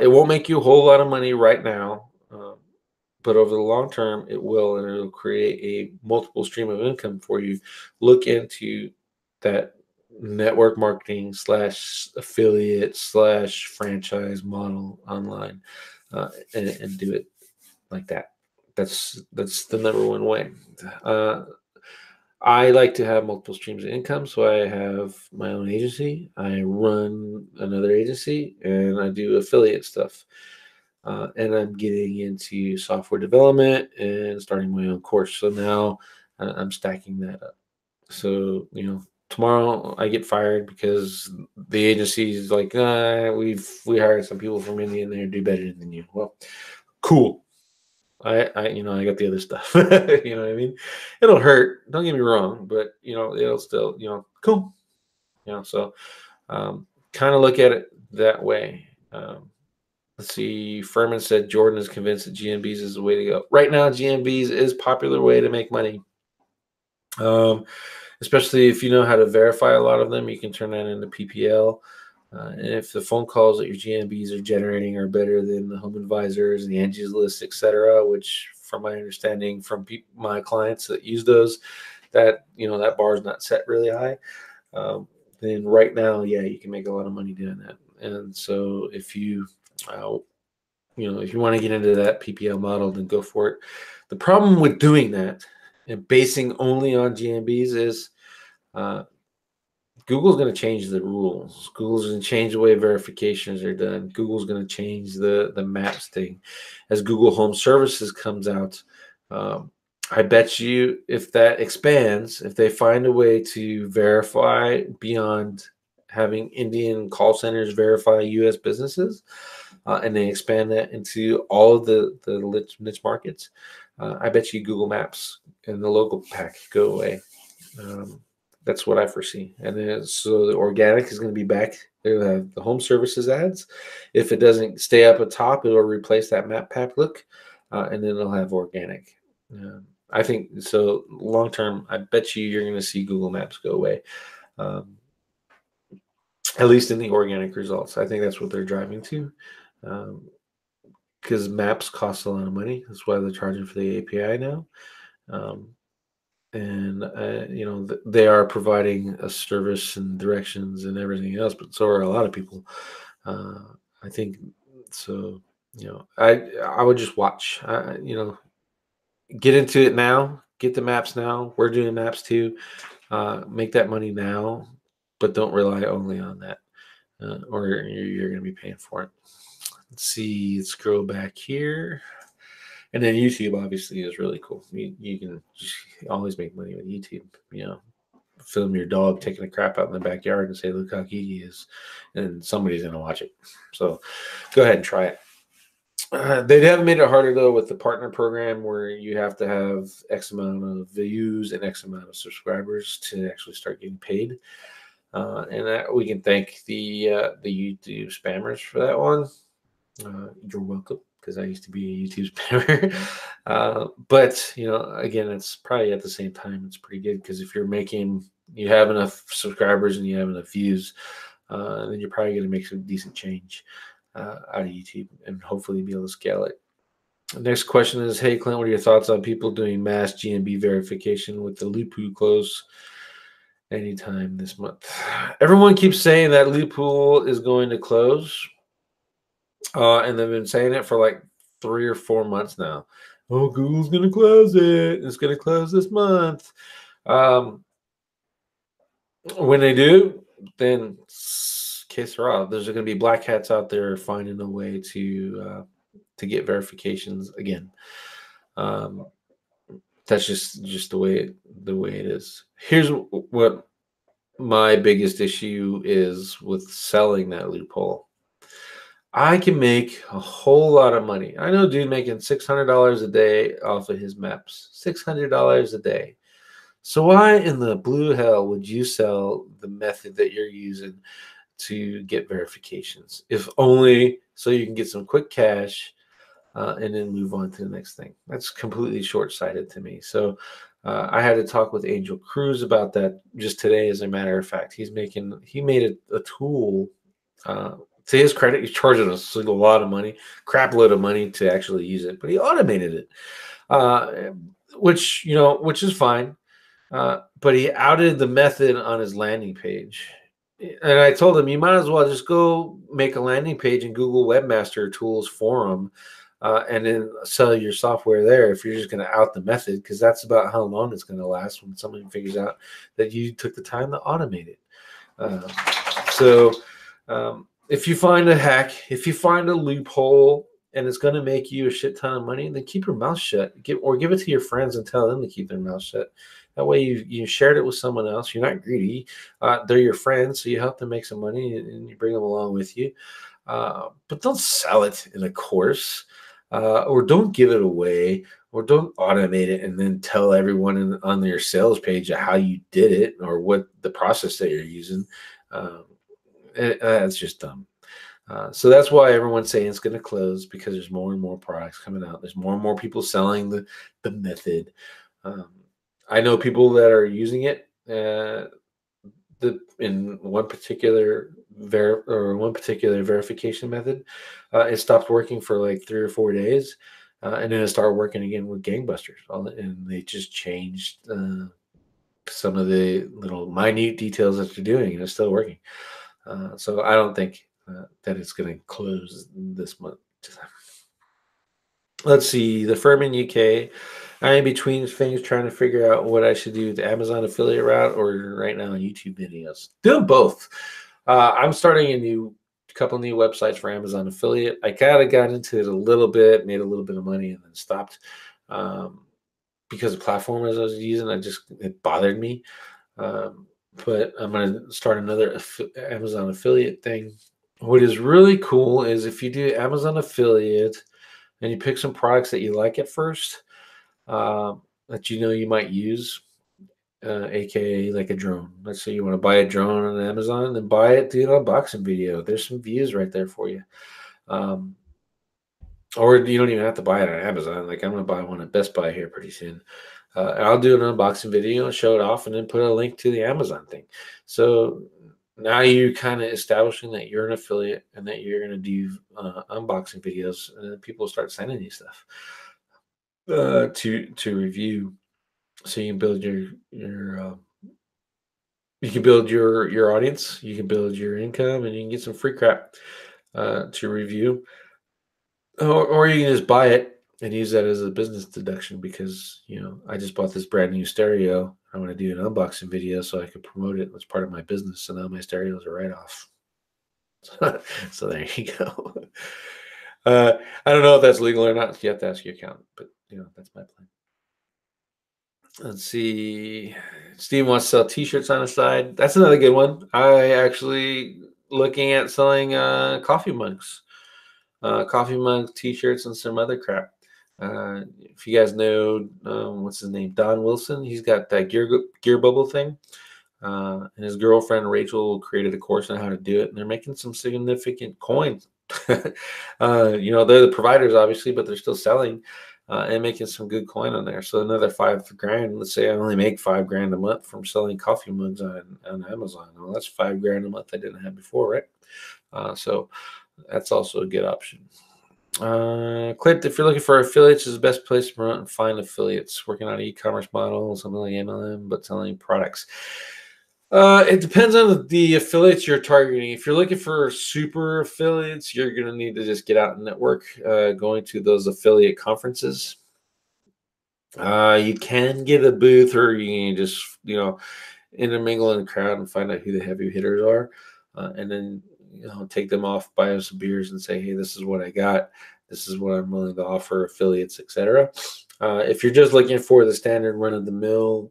[SPEAKER 1] it won't make you a whole lot of money right now, but over the long term, it will, and it'll create a multiple stream of income for you. Look into that network marketing / affiliate / franchise model online, and do it like that. That's the number one way. I like to have multiple streams of income, so I have my own agency. I run another agency, and I do affiliate stuff. And I'm getting into software development and starting my own course. So now I'm stacking that up. So, tomorrow I get fired because the agency is like, we hired some people from India and they do better than you. Well, cool. I got the other stuff. You know what I mean? It'll hurt. Don't get me wrong, but it'll still, cool. So kind of look at it that way. Let's see. Furman said Jordan is convinced that GMBs is the way to go. Right now, GMBs is a popular way to make money. Especially if you know how to verify a lot of them, you can turn that into PPL. And if the phone calls that your GMBs are generating are better than the Home Advisors and the Angie's List, etc., which, from my understanding from my clients that use those, that that bar is not set really high. Then right now, yeah, you can make a lot of money doing that. And so if you if you want to get into that PPL model, then go for it. The problem with doing that and basing only on GMBs is Google's going to change the rules. Google's going to change the way verifications are done. Google's going to change the maps thing. As Google Home Services comes out, I bet you if that expands, if they find a way to verify beyond having Indian call centers verify U.S. businesses, and they expand that into all of the niche markets, I bet you Google Maps and the local pack go away. That's what I foresee. And then, so the organic is going to be back. They'll have the home services ads. If it doesn't stay up at top, it'll replace that map pack look, and then it'll have organic. I think so. Long term, I bet you're going to see Google Maps go away, at least in the organic results. I think that's what they're driving to, because maps cost a lot of money. That's why they're charging for the API now. And they are providing a service and directions and everything else, but so are a lot of people. I think so. I would just watch. Get into it now. Get the maps now. We're doing maps too. Make that money now, but don't rely only on that, or you're going to be paying for it. Let's see. Let's scroll back here. And then YouTube obviously is really cool. You can just always make money with YouTube. Film your dog taking a crap out in the backyard and say, "Look how cute he is," and somebody's gonna watch it. So go ahead and try it. They haven't made it harder though with the partner program, where you have to have X amount of views and X amount of subscribers to actually start getting paid. And that we can thank the YouTube spammers for that one. You're welcome, because I used to be a YouTube spammer. But again, it's probably at the same time it's pretty good, because if you have enough subscribers and you have enough views, then you're probably going to make some decent change out of YouTube and hopefully be able to scale it. The next question is, hey Clint, what are your thoughts on people doing mass GMB verification with the loophole close anytime this month? Everyone keeps saying that loophole is going to close. And they've been saying it for like 3 or 4 months now. Oh, Google's going to close it. It's going to close this month. When they do, then que sera. There's going to be black hats out there finding a way to get verifications again. That's just the way it is. Here's what my biggest issue is with selling that loophole. I can make a whole lot of money. I know a dude making $600 a day off of his maps. $600 a day. So why in the blue hell would you sell the method that you're using to get verifications? If only so you can get some quick cash and then move on to the next thing. That's completely short-sighted to me. So I had to talk with Angel Cruz about that just today, as a matter of fact. He made a tool. To his credit, he's charging us a lot of money, crap load of money to actually use it, but he automated it, which is fine. But he outed the method on his landing page. And I told him, you might as well just go make a landing page in Google Webmaster Tools Forum, and then sell your software there if you're just going to out the method, because that's about how long it's going to last when somebody figures out that you took the time to automate it. If you find a hack, if you find a loophole and it's going to make you a shit ton of money, then keep your mouth shut. Give it to your friends and tell them to keep their mouth shut. That way you shared it with someone else. You're not greedy. They're your friends, so you help them make some money and you bring them along with you. But don't sell it in a course, or don't give it away, or don't automate it and then tell everyone on your sales page how you did it or what the process that you're using. It's just dumb. So that's why everyone's saying it's going to close, because there's more and more products coming out. There's more and more people selling the method. Um, I know people that are using it. In one particular one particular verification method, it stopped working for like 3 or 4 days, and then it started working again with gangbusters. And they just changed some of the little minute details that you're doing, and it's still working. So I don't think that it's going to close this month. Let's see, the firm in UK. I'm in between things trying to figure out what I should do, the Amazon affiliate route or right now on YouTube videos. Doing both. I'm starting a couple new websites for Amazon affiliate. I kind of got into it a little bit, made a little bit of money, and then stopped because the platform as I was using, it bothered me. But I'm going to start another Amazon affiliate thing. What is really cool is if you do Amazon affiliate and you pick some products that you like at first, that you might use, aka like a drone. Let's say you want to buy a drone on Amazon, then buy it, do an unboxing video. There's some views right there for you. Or you don't even have to buy it on Amazon. Like I'm going to buy one at Best Buy here pretty soon. And I'll do an unboxing video and show it off and then put a link to the Amazon thing. So now you're kind of establishing that you're an affiliate and that you're going to do unboxing videos, and then people start sending you stuff to review. So you can build your audience, you can build your income, and you can get some free crap to review. Or you can just buy it and use that as a business deduction because, I just bought this brand new stereo. I'm going to do an unboxing video so I can promote it as part of my business. So now my stereos are right off. So there you go. I don't know if that's legal or not. You have to ask your accountant, but that's my plan. Let's see. Steve wants to sell t-shirts on the side. That's another good one. I actually looking at selling coffee mugs. Coffee mugs, t-shirts, and some other crap. If you guys know, what's his name, Don Wilson, he's got that gear bubble thing. And his girlfriend Rachel created a course on how to do it, and they're making some significant coins. They're the providers, obviously, but they're still selling and making some good coin on there. So another $5,000. Let's say I only make $5,000 a month from selling coffee mugs on Amazon. Well, that's $5,000 a month I didn't have before, right? So that's also a good option. Clint, if you're looking for affiliates, is the best place to promote and find affiliates working on an e-commerce model, something like MLM, but selling products. It depends on the affiliates you're targeting. If you're looking for super affiliates, you're going to need to just get out and network, going to those affiliate conferences. You can get a booth, or you can just, intermingle in the crowd and find out who the heavy hitters are. And then, take them off, buy them some beers and say, hey, this is what I got. This is what I'm willing to offer affiliates, etc. If you're just looking for the standard run-of-the-mill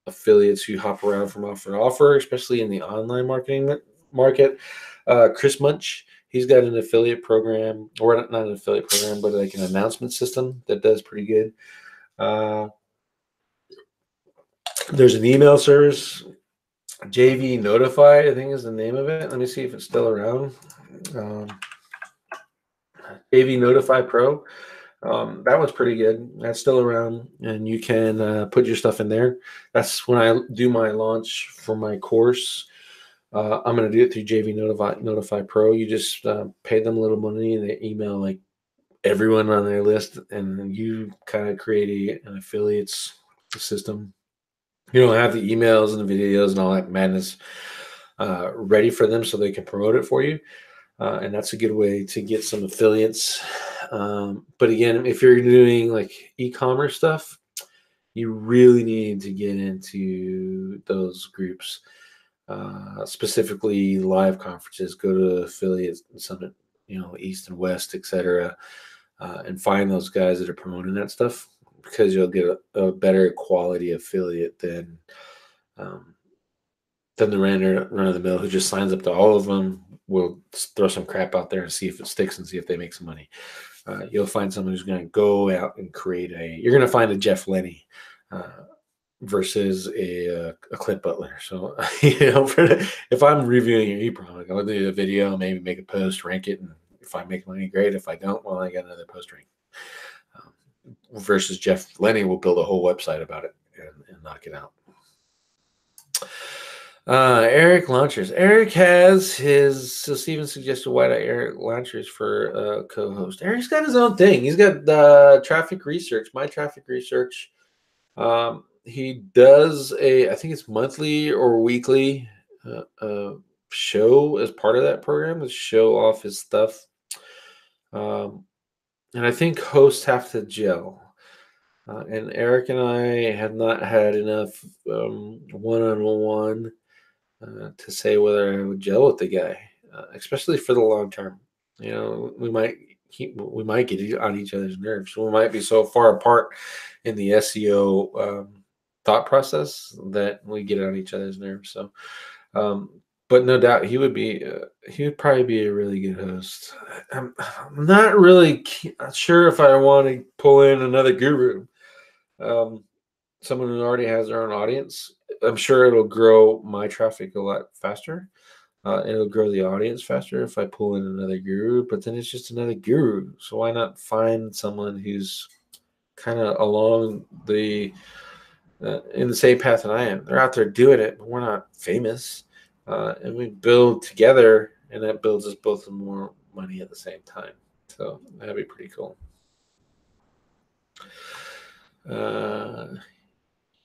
[SPEAKER 1] affiliates who hop around from offer to offer, especially in the online marketing market, Chris Munch, he's got an affiliate program, or not an affiliate program, but like an announcement system that does pretty good. There's an email service, JV Notify, I think is the name of it. Let me see if it's still around. JV Notify Pro. That one's pretty good. That's still around, and you can put your stuff in there. That's when I do my launch for my course. I'm going to do it through JV Notify Pro. You just pay them a little money, and they email like everyone on their list, and then you kind of create an affiliates system. You don't have the emails and the videos and all that madness ready for them so they can promote it for you. And that's a good way to get some affiliates. But again, if you're doing like e-commerce stuff, you really need to get into those groups, specifically live conferences. Go to affiliate summit, East and West, etc., and find those guys that are promoting that stuff, because you'll get a better quality affiliate than the run of the mill who just signs up to all of them. Will throw some crap out there and see if it sticks and see if they make some money. You'll find someone who's going to go out and create you're going to find a Jeff Lenny versus a Clint Butler. So, if I'm reviewing your e-product, I'll do a video, maybe make a post, rank it, and if I make money, great. If I don't, well, I got another post rank. Versus Jeff Lenny will build a whole website about it and knock it out. Eric Launchers. Eric has his, so Steven suggested why not Eric Launchers for co-host. Eric's got his own thing. He's got traffic research, my traffic research. He does I think it's monthly or weekly show as part of that program to show off his stuff. And I think hosts have to gel. And Eric and I have not had enough one-on-one to say whether I would gel with the guy, especially for the long term. We might get on each other's nerves. We might be so far apart in the SEO thought process that we get on each other's nerves. So, but no doubt he would probably be a really good host. I'm not really sure if I want to pull in another guru. Someone who already has their own audience. I'm sure it'll grow my traffic a lot faster. It'll grow the audience faster if I pull in another guru, but then it's just another guru. So why not find someone who's kind of along the in the same path that I am? They're out there doing it, but we're not famous, and we build together, and that builds us both more money at the same time. So that'd be pretty cool.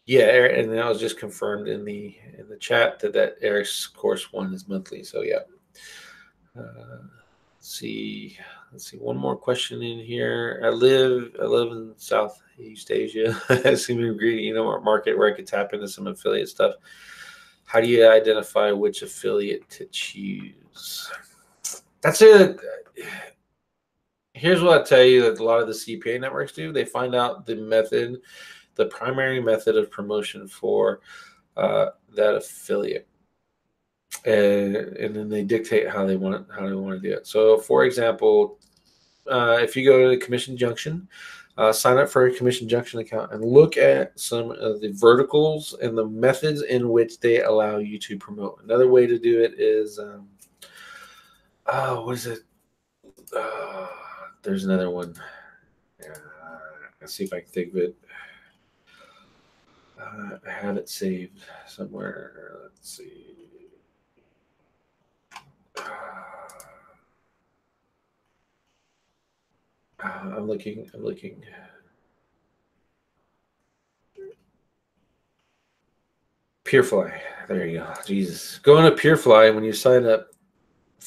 [SPEAKER 1] Yeah, and that was just confirmed in the chat that Eric's course 1 is monthly. So yeah. Let's see one more question in here. I live in Southeast Asia. I seem to agree, market where I could tap into some affiliate stuff. How do you identify which affiliate to choose? Here's what I tell you that a lot of the CPA networks do. They find out the primary method of promotion for that affiliate, and then they dictate how they want to do it. So, for example, if you go to the Commission Junction, sign up for a Commission Junction account and look at some of the verticals and the methods in which they allow you to promote. Another way to do it is, what is it? There's another one. Let's see if I can think of it. I have it saved somewhere. Let's see. I'm looking. Purefly. There you go. Jesus. Go into Purefly when you sign up.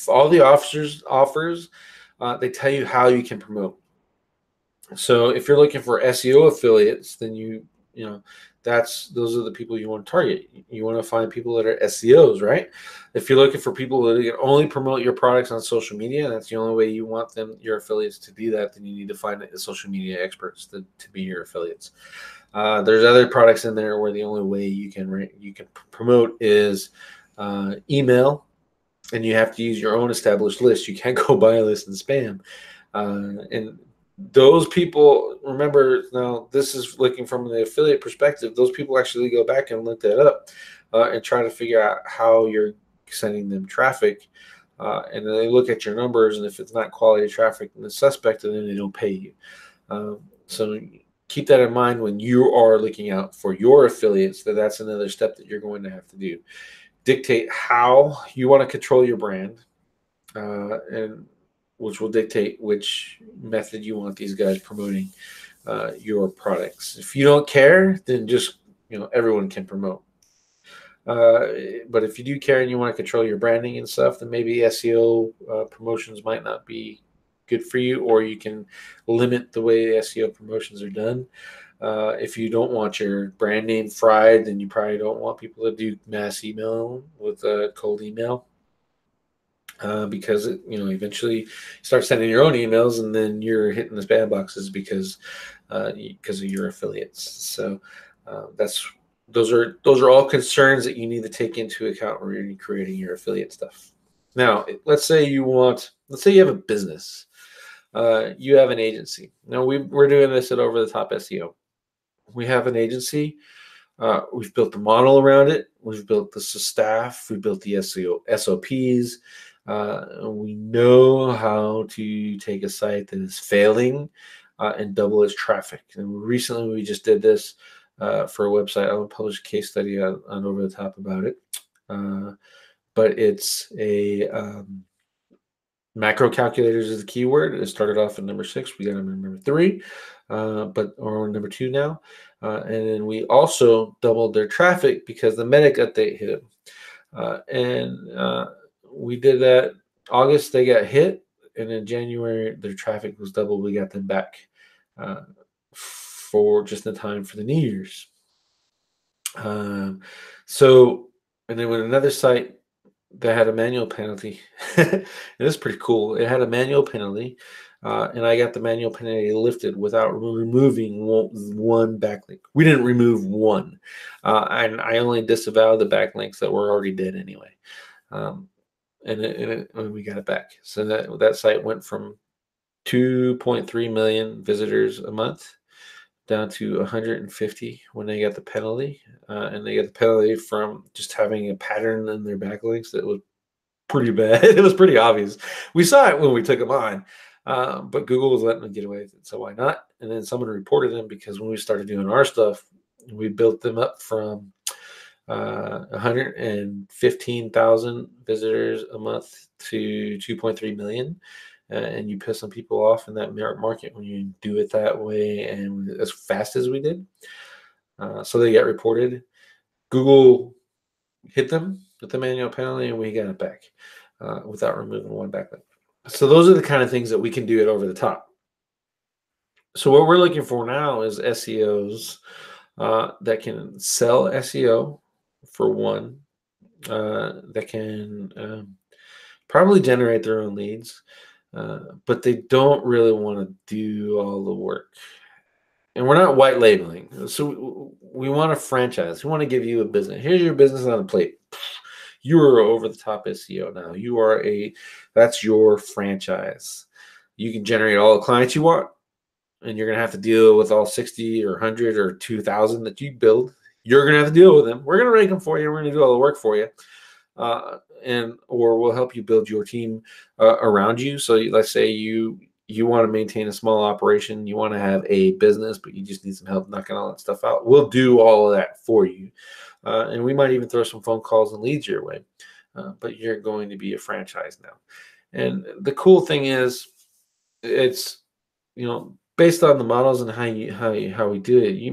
[SPEAKER 1] All the offers, they tell you how you can promote. So if you're looking for SEO affiliates, then those are the people you want to target. You want to find people that are SEOs, right? If you're looking for people that can only promote your products on social media, and that's the only way you want your affiliates to do that, then you need to find the social media experts to be your affiliates. There's other products in there where the only way you can promote is email, and you have to use your own established list. You can't go buy a list and spam. And those people, remember, now this is looking from the affiliate perspective, those people actually go back and look that up and try to figure out how you're sending them traffic. And then they look at your numbers, and if it's not quality traffic and it's suspect, then they don't pay you. So keep that in mind when you are looking out for your affiliates, that's another step that you're going to have to do. Dictate how you want to control your brand, and which will dictate which method you want these guys promoting your products. If you don't care, then just, everyone can promote. But if you do care and you want to control your branding and stuff, then maybe SEO promotions might not be good for you, or you can limit the way SEO promotions are done. If you don't want your brand name fried, then you probably don't want people to do mass email with cold email. Because eventually you start sending your own emails, and then you're hitting the spam boxes because of your affiliates. So those are all concerns that you need to take into account when you're creating your affiliate stuff. Now, let's say you have a business, you have an agency. Now we're doing this at Over the Top SEO. We have an agency. We've built the model around it. We've built the staff. We built the SEO SOPs. We know how to take a site that is failing and double its traffic. And recently, we just did this for a website. I will publish a case study on Over the Top about it. But it's a macro calculators is the keyword. It started off at number 6. We got them at number 3, or number 2 now. And then we also doubled their traffic because the medic update hit them. We did that August. They got hit, and in January their traffic was double. We got them back for just in time for the New Year's. And then with another site that had a manual penalty, it was pretty cool. It had a manual penalty, and I got the manual penalty lifted without removing one backlink. We didn't remove one, and I only disavowed the backlinks that were already dead anyway. And we got it back. So that site went from 2.3 million visitors a month down to 150 when they got the penalty. And they got the penalty from just having a pattern in their backlinks that was pretty bad. It was pretty obvious. We saw it when we took them on, but Google was letting them get away with it, so why not? And then someone reported them because when we started doing our stuff, we built them up from 115,000 visitors a month to 2.3 million. And you piss some people off in that market when you do it that way and as fast as we did. So they get reported. Google hit them with the manual penalty, and we got it back without removing one backlink. So those are the kind of things that we can do it over the top. So what we're looking for now is SEOs that can sell SEO for one, that can probably generate their own leads. But they don't really want to do all the work. And we're not white labeling. So we want a franchise. We want to give you a business. Here's your business on a plate. You are over the top SEO now. That's your franchise. You can generate all the clients you want, and you're going to have to deal with all 60 or 100 or 2,000 that you build. You're going to have to deal with them. We're going to rank them for you. We're going to do all the work for you. Or we'll help you build your team around you. So let's say you want to maintain a small operation, you want to have a business, but you just need some help knocking all that stuff out. We'll do all of that for you. And we might even throw some phone calls and leads your way. But you're going to be a franchise now. And the cool thing is, it's, based on the models and how we do it, you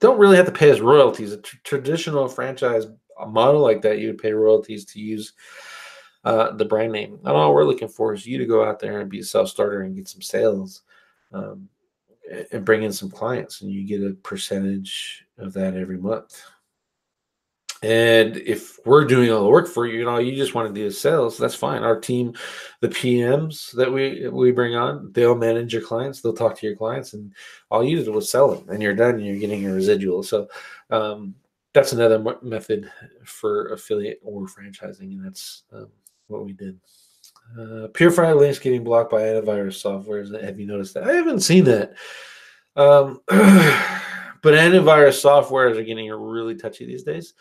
[SPEAKER 1] don't really have to pay us royalties. A traditional franchise model like that, you would pay royalties to use the brand name. And all we're looking for is you to go out there and be a self-starter and get some sales and bring in some clients, and you get a percentage of that every month. And if we're doing all the work for you, you just want to do the sales, that's fine. Our team, the PMs that we bring on, they'll manage your clients, they'll talk to your clients, and all you did was sell them, and you're done, and you're getting a residual. So that's another method for affiliate or franchising, and that's what we did. Purify links getting blocked by antivirus software. Have you noticed that? I haven't seen that. But antivirus softwares are getting really touchy these days,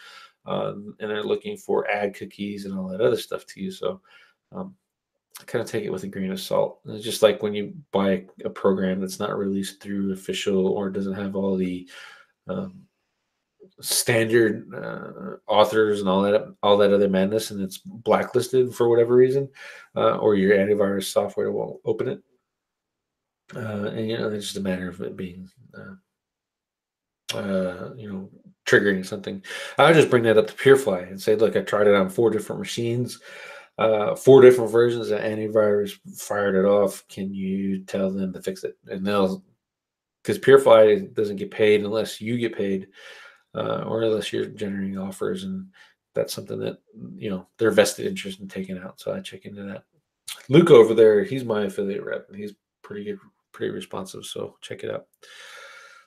[SPEAKER 1] and they're looking for ad cookies and all that other stuff too. So I kind of take it with a grain of salt. It's just like when you buy a program that's not released through official or doesn't have all the standard authors and all that other madness, and it's blacklisted for whatever reason, or your antivirus software won't open it. And it's just a matter of it being triggering something. I would just bring that up to Purefly and say, look, I tried it on 4 different machines, 4 different versions of antivirus, fired it off. Can you tell them to fix it? And because Purefly doesn't get paid unless you get paid, or unless you're generating offers, and that's something that they're vested interest in taking out. So I check into that. Luke over there, he's my affiliate rep, and he's pretty good, pretty responsive. So check it out.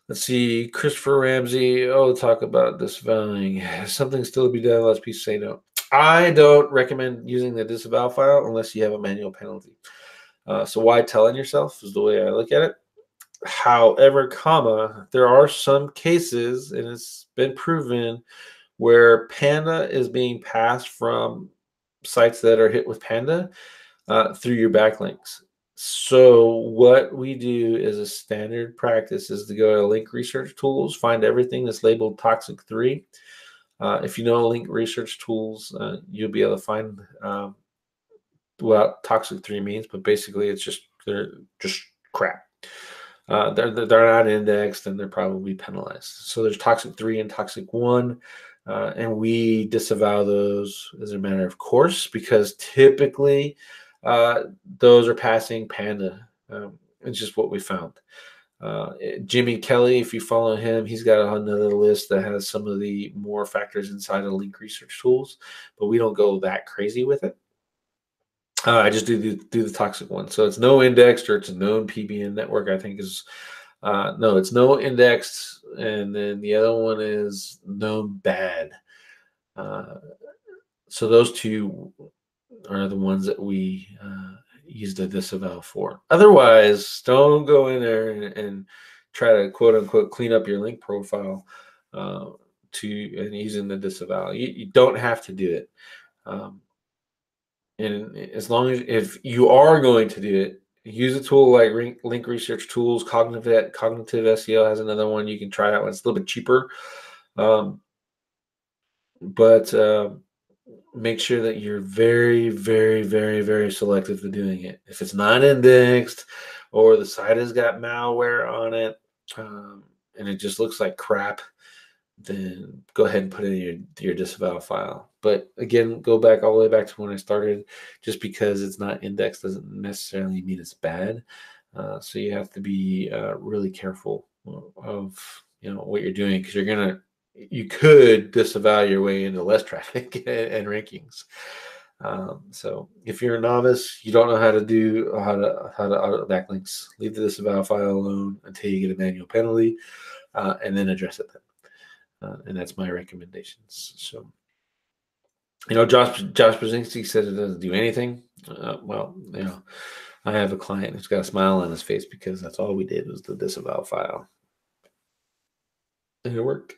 [SPEAKER 1] Let's see, Christopher Ramsey. Oh, talk about disavowing. Something still to be done. Let's please say no. I don't recommend using the disavow file unless you have a manual penalty. So why tell on yourself is the way I look at it. However, comma, there are some cases, and it's been proven, where Panda is being passed from sites that are hit with Panda through your backlinks. So what we do is a standard practice is to go to link research tools, find everything that's labeled toxic 3. If you know link research tools, you'll be able to find what toxic 3 means, but basically it's just they're just crap. They're not indexed and they're probably penalized. So there's toxic 3 and toxic 1. And we disavow those as a matter of course, because typically those are passing Panda. It's just what we found. Jimmy Kelly, if you follow him, he's got another list that has some of the more factors inside of link research tools, but we don't go that crazy with it. I just do the toxic one. So it's no indexed or it's a known PBN network, I think is no, it's no indexed, and then the other one is known bad. So those two are the ones that we use the disavow for. Otherwise, don't go in there and try to quote unquote clean up your link profile and using the disavow. You don't have to do it. And as long as if you are going to do it, use a tool like link research tools. Cognitive SEO has another one you can try out. It's a little bit cheaper, but make sure that you're very, very, very, very selective to doing it. If it's not indexed or the site has got malware on it and it just looks like crap, then go ahead and put it in your disavow file. But again, go back all the way back to when I started. Just because it's not indexed doesn't necessarily mean it's bad. So you have to be really careful of what you're doing, because you could disavow your way into less traffic and rankings. So if you're a novice, you don't know how to audit backlinks, leave the disavow file alone until you get a manual penalty, and then address it then. And that's my recommendations. So, Josh Brzezinski said it doesn't do anything. Well, I have a client who's got a smile on his face because that's all we did was the disavow file. And it worked.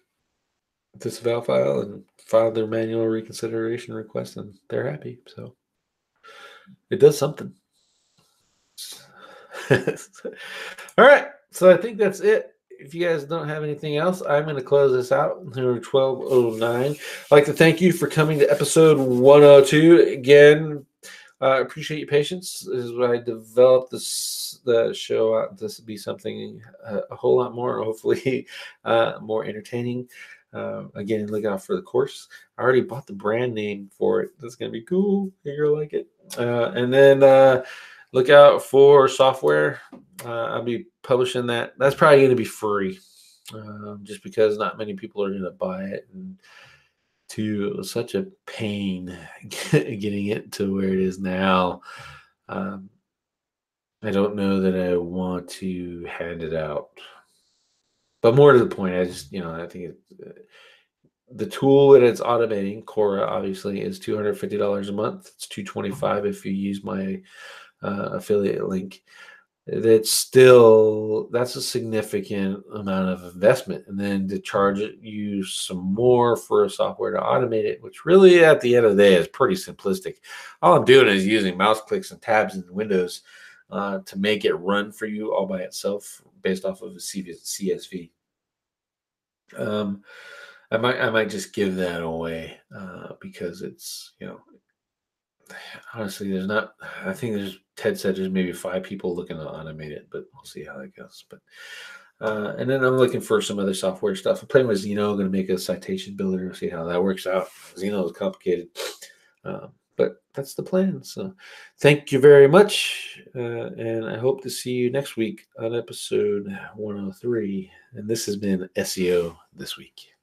[SPEAKER 1] Disavow file and filed their manual reconsideration request, and they're happy. So it does something. All right. So I think that's it. If you guys don't have anything else, I'm going to close this out. We're 12:09. I'd like to thank you for coming to episode 102. Again, I appreciate your patience. This is what I developed the show out to be something a whole lot more, hopefully more entertaining. Again, look out for the course. I already bought the brand name for it. That's going to be cool. You're going to like it. And then look out for software. I'll be publishing that. That's probably going to be free, just because not many people are going to buy it. And it was such a pain getting it to where it is now. I don't know that I want to hand it out. But more to the point, I just, I think the tool that it's automating, Cora, obviously, is $250 a month. It's $225 if you use my affiliate link. That's a significant amount of investment. And then to charge you some more for a software to automate it, which really at the end of the day is pretty simplistic. All I'm doing is using mouse clicks and tabs in Windows to make it run for you all by itself based off of a CSV. I might just give that away because it's, honestly, I think Ted said there's maybe 5 people looking to automate it, but we'll see how it goes. But and then I'm looking for some other software stuff. I'm playing with Zeno, going to make a citation builder, see how that works out. Zeno is complicated, but that's the plan. So thank you very much, and I hope to see you next week on episode 103. And this has been SEO This Week.